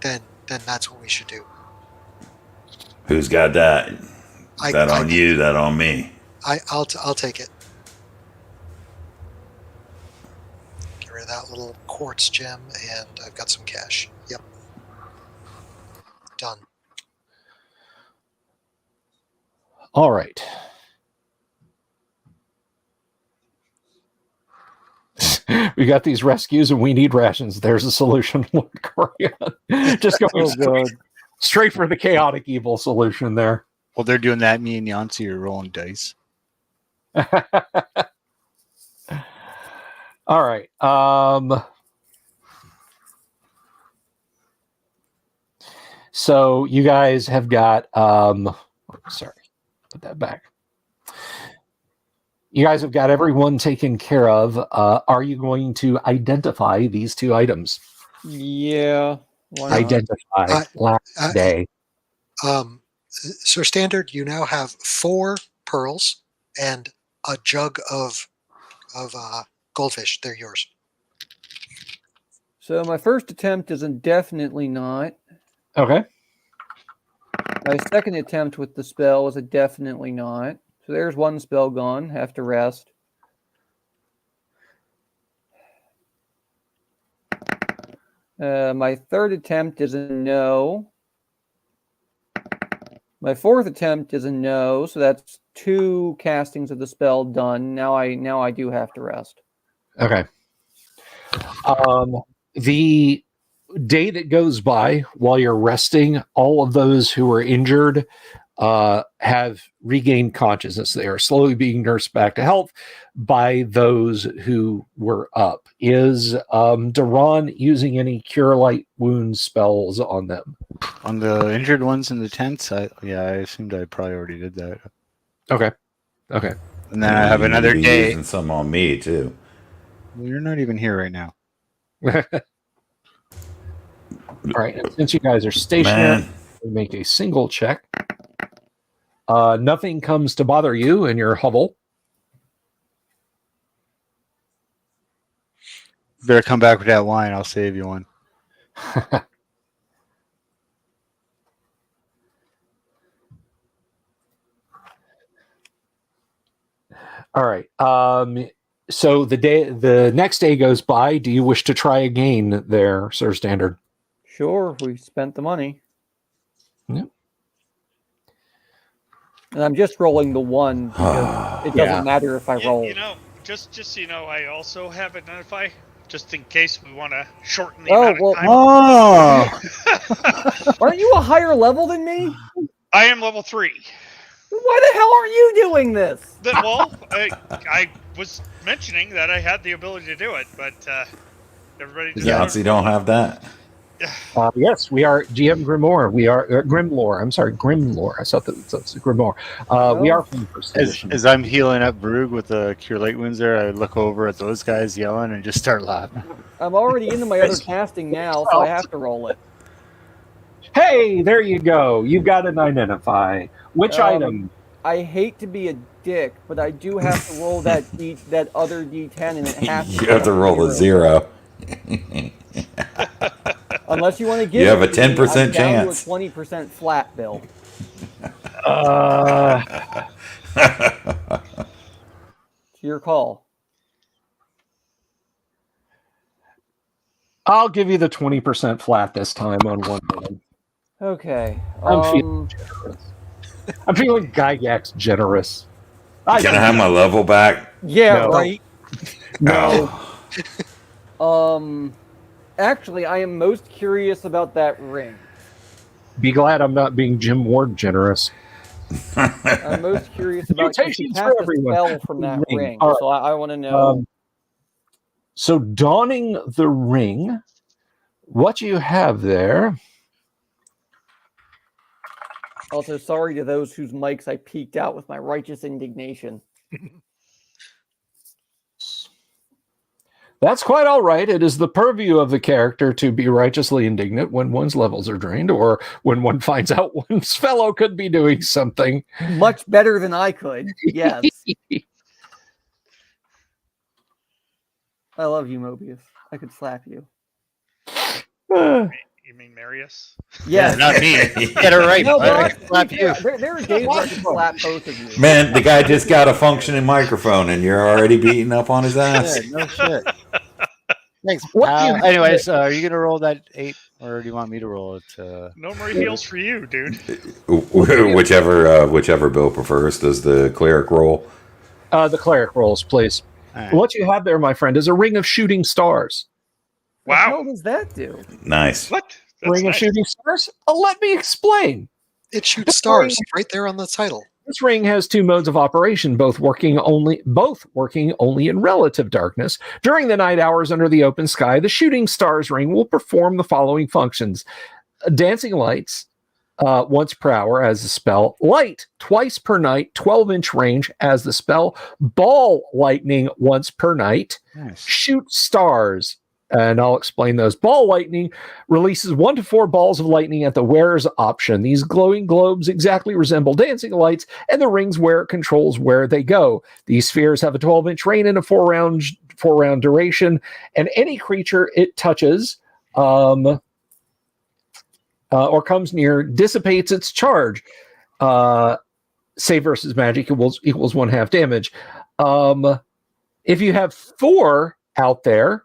then that's what we should do. Who's got that? That on you, that on me. I'll take it. Get rid of that little quartz gem, and I've got some cash. Yep. Done. All right. We got these rescues and we need rations. There's a solution. Just go straight for the chaotic evil solution there. Well, they're doing that. Me and Yancey are rolling dice. All right. So you guys have got sorry, put that back. You guys have got everyone taken care of. Are you going to identify these 2 items? yeah, why not? Identify last day. So standard, you now have 4 pearls and a jug of goldfish. They're yours. So my first attempt is definitely not. Okay. My second attempt with the spell was a definitely not. So there's 1 spell gone. Have to rest. My third attempt is a no. My fourth attempt is a no. So that's 2 castings of the spell done. Now I do have to rest. Okay. The day that goes by while you're resting, all of those who are injured have regained consciousness. They are slowly being nursed back to health by those who were up. Is Duran using any cure light wound spells on them? On the injured ones in the tents, I assumed I probably already did that. Okay. And then I have another day. Using some on me too. Well, you're not even here right now. All right. And since you guys are stationary, we make a single check. Nothing comes to bother you in your hovel. Better come back with that wine. I'll save you one. All right. So the next day goes by. Do you wish to try again there, Sir Standard? Sure, we spent the money. Yep. And I'm just rolling the one because it doesn't matter if I roll. You know, just so you know, I also have Identify, just in case we want to shorten the amount of time. Oh, Aren't you a higher level than me? I am level 3. Why the hell are you doing this? Well, I was mentioning that I had the ability to do it, but everybody just Yahtzee don't have that. Yes, we are GM Grimoire. We are Grimlore. I'm sorry, Grimlore. I thought that's Grimoire. We are from the first edition. as I'm healing up Brug with the Cure Light Wounds there, I look over at those guys yelling and just start laughing. I'm already into my other casting now, so I have to roll it. Hey, there you go. You've got an Identify. Which item? I hate to be a dick, but I do have to roll that other D10, and it has to. You have to roll a 0. Unless you want to give You have a it to me, 10% I'm down chance. to a 20% flat, Bill. It's your call. I'll give you the 20% flat this time on one hand. Okay. I'm feeling generous. I'm feeling Gygax generous. Can I have my level back? Yeah, No. right. No. Actually, I am most curious about that ring. Be glad I'm not being Jim Ward generous. I'm most curious about because you Mutations cast for a everyone. spell from that Ring. ring, All right. so I want to know. So donning the ring, what you have there? Also, sorry to those whose mics I peeked out with my righteous indignation. That's quite all right. It is the purview of the character to be righteously indignant when one's levels are drained or when one finds out one's fellow could be doing something much better than I could. Yes. I love you, Mobius. I could slap you. You mean Marius? Yes. Not me. Get it right. No, I but slap you. there are days where I can slap both of you. Man, the guy just got a functioning microphone and you're already beating up on his ass. Yeah, no shit. Thanks, What pal. you- Anyways, are you gonna roll that 8, or do you want me to roll it? No more heals for you, dude. Whichever Bill prefers. Does the cleric roll? The cleric rolls, please. Right. What you have there, my friend, is a ring of shooting stars. What the Wow. hell does that do? Nice. What? That's Ring of nice. shooting stars? Let me explain. It shoots stars right there on the title. This ring has two modes of operation, both working only in relative darkness. During the night hours under the open sky, the shooting stars ring will perform the following functions: dancing lights, once per hour as the spell; light twice per night, 12-inch range as the spell; ball lightning once per night; Nice. shoot stars. And I'll explain those. Ball lightning releases 1 to 4 balls of lightning at the wearer's option. These glowing globes exactly resemble dancing lights, and the ring's wearer controls where they go. These spheres have a 12-inch range and a 4-round duration, and any creature it touches or comes near dissipates its charge. Save versus magic equals 1/2 damage. If you have 4 out there,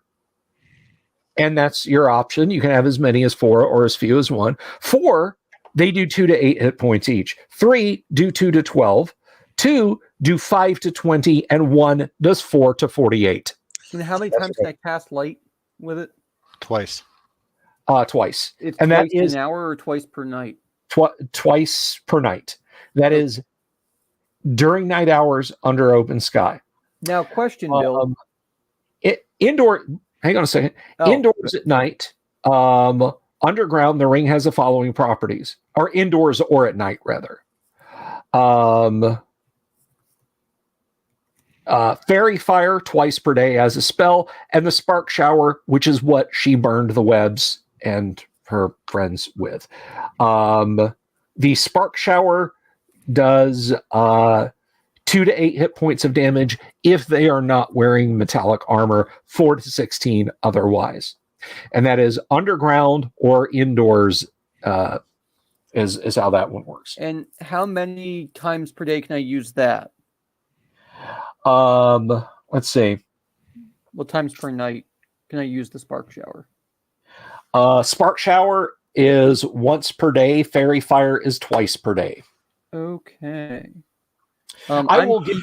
and that's your option, you can have as many as 4 or as few as 1. 4, they do 2 to 8 hit points each. 3 do 2 to 12. 2 do 5 to 20, and 1 does 4 to 48. And how many times can I cast light with it? Twice. Twice. It's And twice that is an hour or twice per night? twice per night. That is during night hours under open sky. Now, question, Bill. Indoor. Hang on a second. Oh. Indoors at night, underground, the ring has the following properties, or indoors or at night, rather. Fairy fire twice per day as a spell, and the spark shower, which is what she burned the webs and her friends with. The spark shower does 2 to 8 hit points of damage if they are not wearing metallic armor, 4 to 16 otherwise. and that is underground or indoors. Is how that one works. And how many times per day can I use that? Let's see. What times per night can I use the spark shower? Spark shower is once per day. Fairy fire is twice per day. Okay. I will give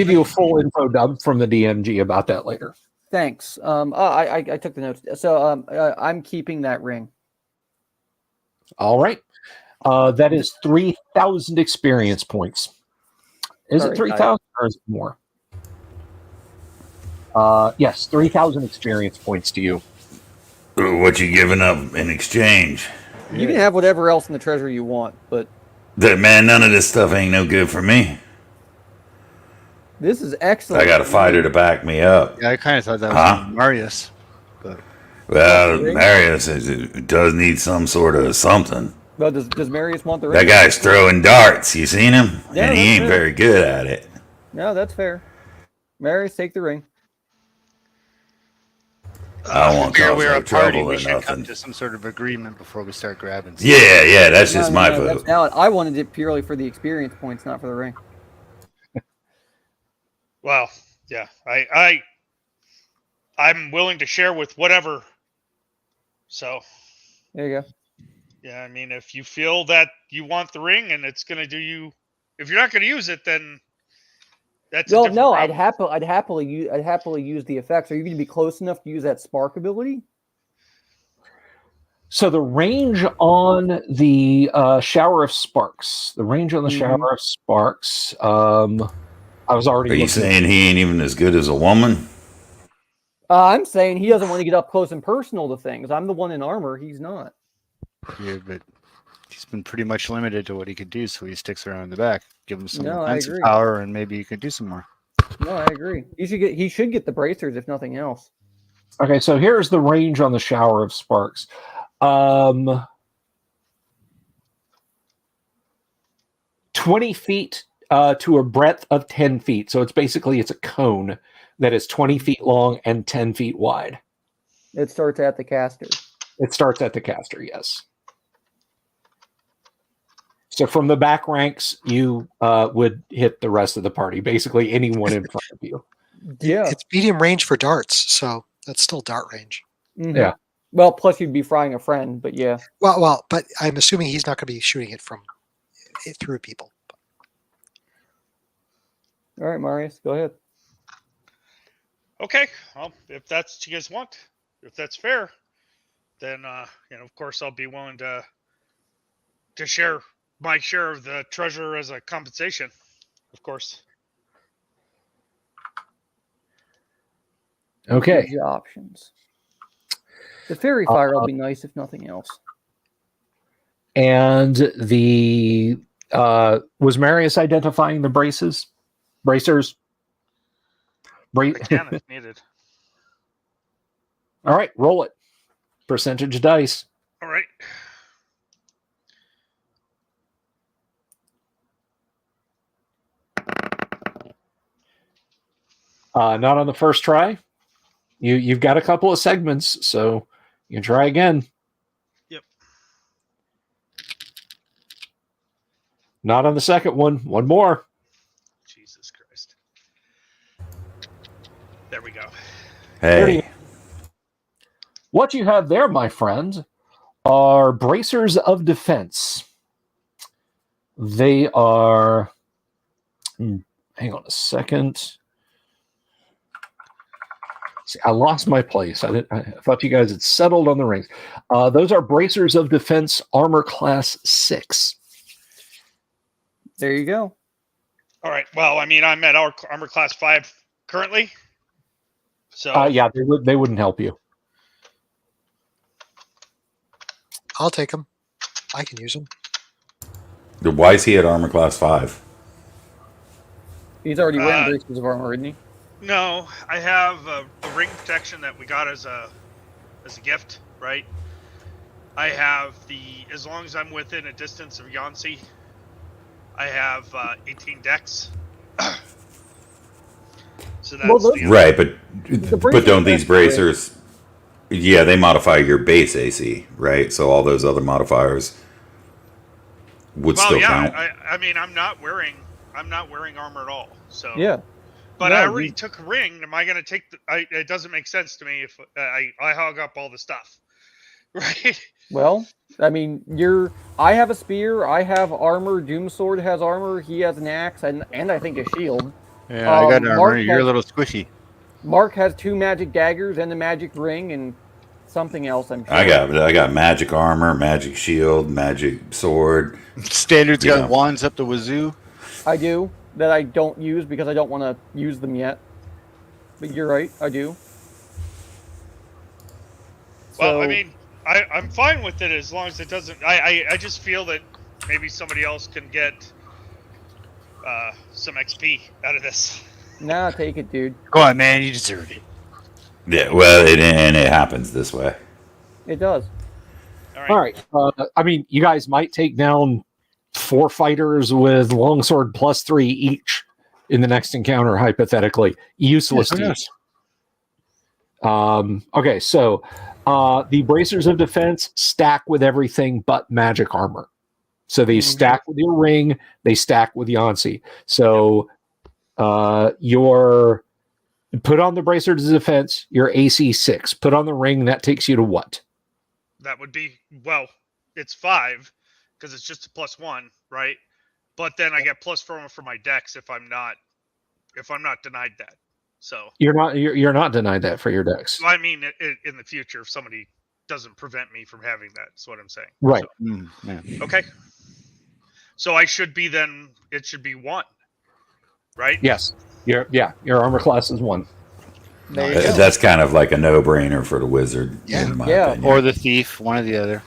you a full info dump from the DMG about that later. Thanks. I took the notes. So I'm keeping that ring. All right. That is 3,000 experience points. Is it 3,000 or is it more? Yes, 3,000 experience points to you. What you giving up in exchange? You can have whatever else in the treasury you want, but Man, none of this stuff ain't no good for me. this is excellent. I got a fighter to back me up. Yeah, I kind of thought that was Marius. But Well, Marius does need some sort of something. Well, does Marius want the ring? That guy's throwing darts. You seen him? Yeah, And he ain't that's fair. very good at it. No, that's fair. Marius, take the ring. I won't here cause we're no a party. trouble We or should come nothing. to some sort of agreement before we start grabbing stuff. Yeah, that's just No, my that's vote. valid. I wanted it purely for the experience points, not for the ring. Well, yeah, I'm willing to share with whatever. So, There you go. yeah, I mean, if you feel that you want the ring and it's going to do you, if you're not going to use it, then that's Well, a different no, problem. I'd happily use the effects. Are you going to be close enough to use that spark ability? So the range on the shower of sparks. The range on the shower of sparks. I was already. Are you saying he ain't even as good as a woman? I'm saying he doesn't want to get up close and personal to things. I'm the one in armor. He's not. Yeah, but he's been pretty much limited to what he could do, so he sticks around in the back. Give him some No, I offensive agree. power, and maybe he could do some more. No, I agree. He should get the bracers if nothing else. Okay, so here's the range on the shower of sparks. 20 feet to a breadth of 10 feet. So it's a cone that is 20 feet long and 10 feet wide. It starts at the caster. It starts at the caster, yes. So from the back ranks, you would hit the rest of the party. Basically, anyone in front of you. Yeah. It's medium range for darts, so that's still dart range. Mhm. Yeah. Well, plus you'd be frying a friend, but yeah. Well, but I'm assuming he's not going to be shooting it through people. All right, Marius, go ahead. Okay, well, if that's what you guys want, if that's fair, then of course I'll be willing to share my share of the treasure as a compensation, of course. Okay. The options. The fairy fire will be nice if nothing else. And the was Marius identifying the bracers? I can if needed. All right, roll it. Percentage dice. All right. Not on the first try. You've got a couple of segments, so you can try again. Yep. Not on the second one. One more. Jesus Christ. There we go. Hey, What you have there, my friend, are bracers of defense. They are. Hang on a second. See, I lost my place. I thought you guys had settled on the rings. Those are bracers of defense, armor class 6. There you go. All right. Well, I mean, I'm at our armor class 5 currently. So Yeah, they wouldn't help you. I'll take them. I can use them. why is he at armor class 5? He's already wearing bracers of armor, isn't he? no, I have the ring protection that we got as a gift, right? I have as long as I'm within a distance of Yancey, I have 18 decks. So that's Well, those- Right, but bracers don't these are great. bracers Yeah, they modify your base AC, right? So all those other modifiers would still count. I mean, I'm not wearing armor at all. So Yeah. But No, I already took a ring. Am I going to take it doesn't make sense to me if I hog up all the stuff. Right? Well, I mean, I have a spear, I have armor, Doomsword has armor, he has an axe, and I think a shield. Yeah, I got armor. Mark You're a little squishy. Mark has 2 magic daggers and a magic ring and something else, I'm sure. I got magic armor, magic shield, magic sword. Standard's got wands up the wazoo. I do, that I don't use because I don't want to use them yet. But you're right, I do. Well, I mean, I'm fine with it as long as it doesn't... I just feel that maybe somebody else can get some XP out of this. Nah, take it, dude. Go on, man, you deserve it. Yeah, well, it happens this way. It does. All right. I mean, you guys might take down 4 fighters with longsword +3 each in the next encounter, hypothetically. Useless to use. Okay, so the bracers of defense stack with everything but magic armor. So they stack with your ring, they stack with Yancey. So your put on the bracers of defense, your AC 6. Put on the ring, that takes you to what? That would be, well, it's 5 because it's just a +1, right? But then I get +4 for my dex if I'm not denied that. So you're not denied that for your dex. I mean, in the future, if somebody doesn't prevent me from having that, that's what I'm saying. Right. So, okay. So I should be then. It should be 1, right? Yes. Your armor class is 1. That's kind of like a no-brainer for the wizard, in my opinion. Or the thief, one or the other.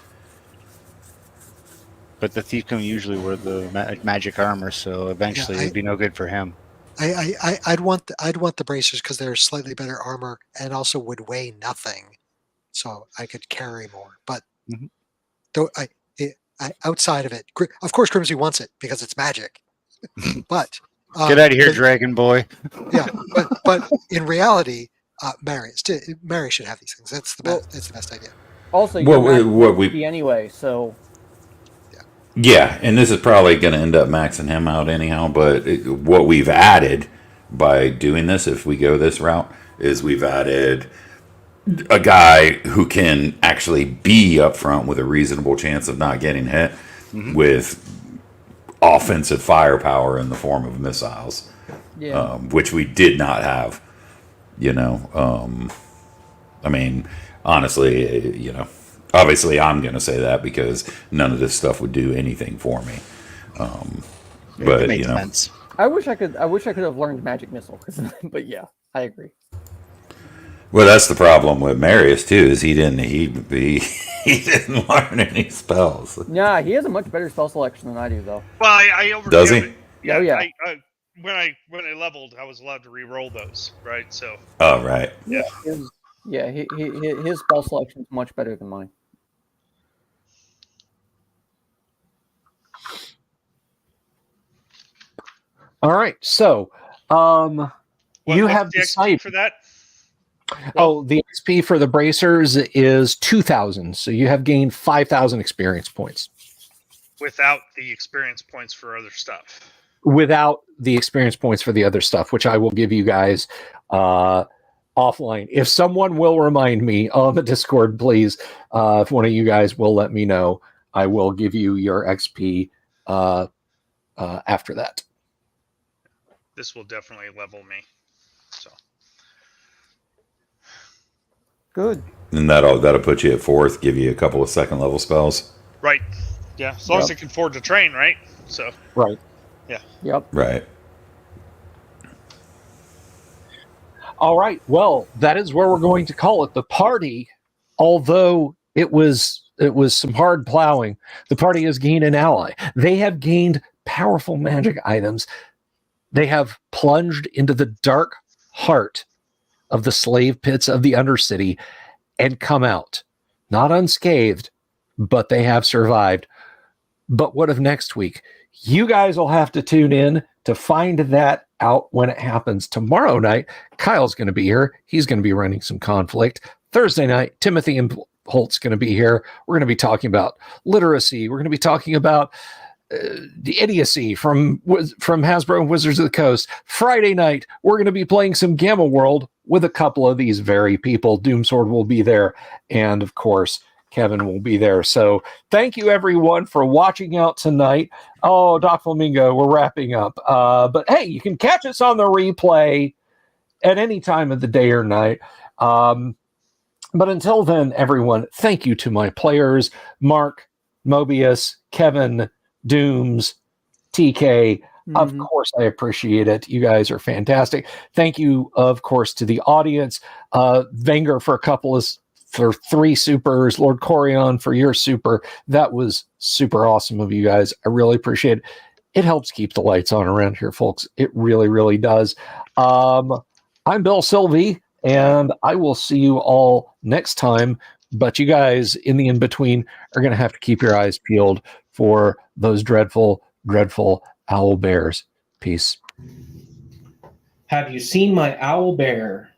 But the thief can usually wear the magic armor, so eventually it'd be no good for him. I'd want the bracers because they're slightly better armor and also would weigh nothing, so I could carry more. But though outside of it, of course, Grimsby wants it because it's magic. But get out of here, Dragon Boy. Yeah, but in reality, Mary should have these things. That's the best. That's the best idea. Also, you're anyway, so. Yeah, and this is probably going to end up maxing him out anyhow, but what we've added by doing this, if we go this route, is we've added a guy who can actually be up front with a reasonable chance of not getting hit with offensive firepower in the form of missiles, which we did not have, I mean, honestly, obviously, I'm going to say that because none of this stuff would do anything for me. But it makes sense. I wish I could have learned magic missile, but yeah, I agree. Well, that's the problem with Marius too. Is he didn't learn any spells. Yeah, he has a much better spell selection than I do, though. Well, does he? Yeah, oh yeah. When I leveled, I was allowed to re-roll those, right? So. Oh right. Yeah. His spell selection is much better than mine. All right, so you have decided for that. The XP for the bracers is 2,000, so you have gained 5,000 experience points. Without the experience points for other stuff. Without the experience points for the other stuff, which I will give you guys offline. If someone will remind me on the Discord, please, if one of you guys will let me know, I will give you your XP after that. This will definitely level me. So good. And that'll put you at 4th, give you a couple of 2nd level spells. Right. Yeah. As long as I can afford to train, right? So. Right. Yeah. Yep. Right. All right. Well, that is where we're going to call it. The party, although it was some hard plowing, the party has gained an ally. They have gained powerful magic items. They have plunged into the dark heart of the slave pits of the Undercity and come out, not unscathed, but they have survived. But what of next week? You guys will have to tune in to find that out when it happens tomorrow night. Kyle's going to be here. He's going to be running some conflict. Thursday night, Timothy and Holt's going to be here. We're going to be talking about literacy. We're going to be talking about the idiocy from Hasbro and Wizards of the Coast. Friday night, we're going to be playing some Gamma World with a couple of these very people. Doomsword will be there, and of course, Kevin will be there. So thank you, everyone, for watching out tonight. Oh, Doc Flamingo, we're wrapping up. But hey, you can catch us on the replay at any time of the day or night. But until then, everyone, thank you to my players, Mark, Mobius, Kevin, Dooms, TK. Of course, I appreciate it. You guys are fantastic. Thank you, of course, to the audience. Venger for 3 supers. Lord Corion for your super. That was super awesome of you guys. I really appreciate it. It helps keep the lights on around here, folks. It really, really does. I'm Bill Sylvie, and I will see you all next time. But you guys in the in-between are going to have to keep your eyes peeled for those dreadful, dreadful owl bears. Peace. Have you seen my owl bear?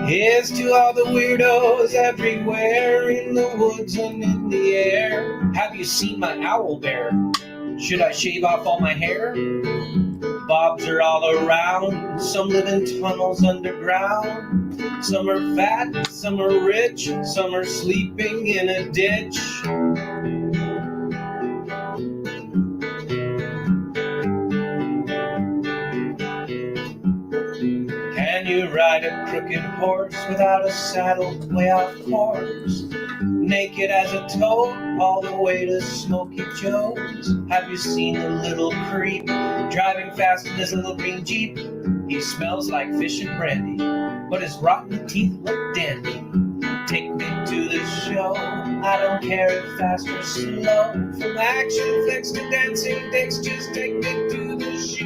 Here's to all the weirdos everywhere in the woods and in the air. Have you seen my owl bear? Should I shave off all my hair? Bobs are all around. Some live in tunnels underground. Some are fat, some are rich, some are sleeping in a ditch. Can you ride a crooked horse without a saddle way off course? Naked as a toad, all the way to Smoky Joe's. Have you seen the little creep driving fast in his little green Jeep? He smells like fish and brandy, but his rotten teeth look dandy. Take me to the show, I don't care if fast or slow. From action flicks to dancing dicks, just take me to the show.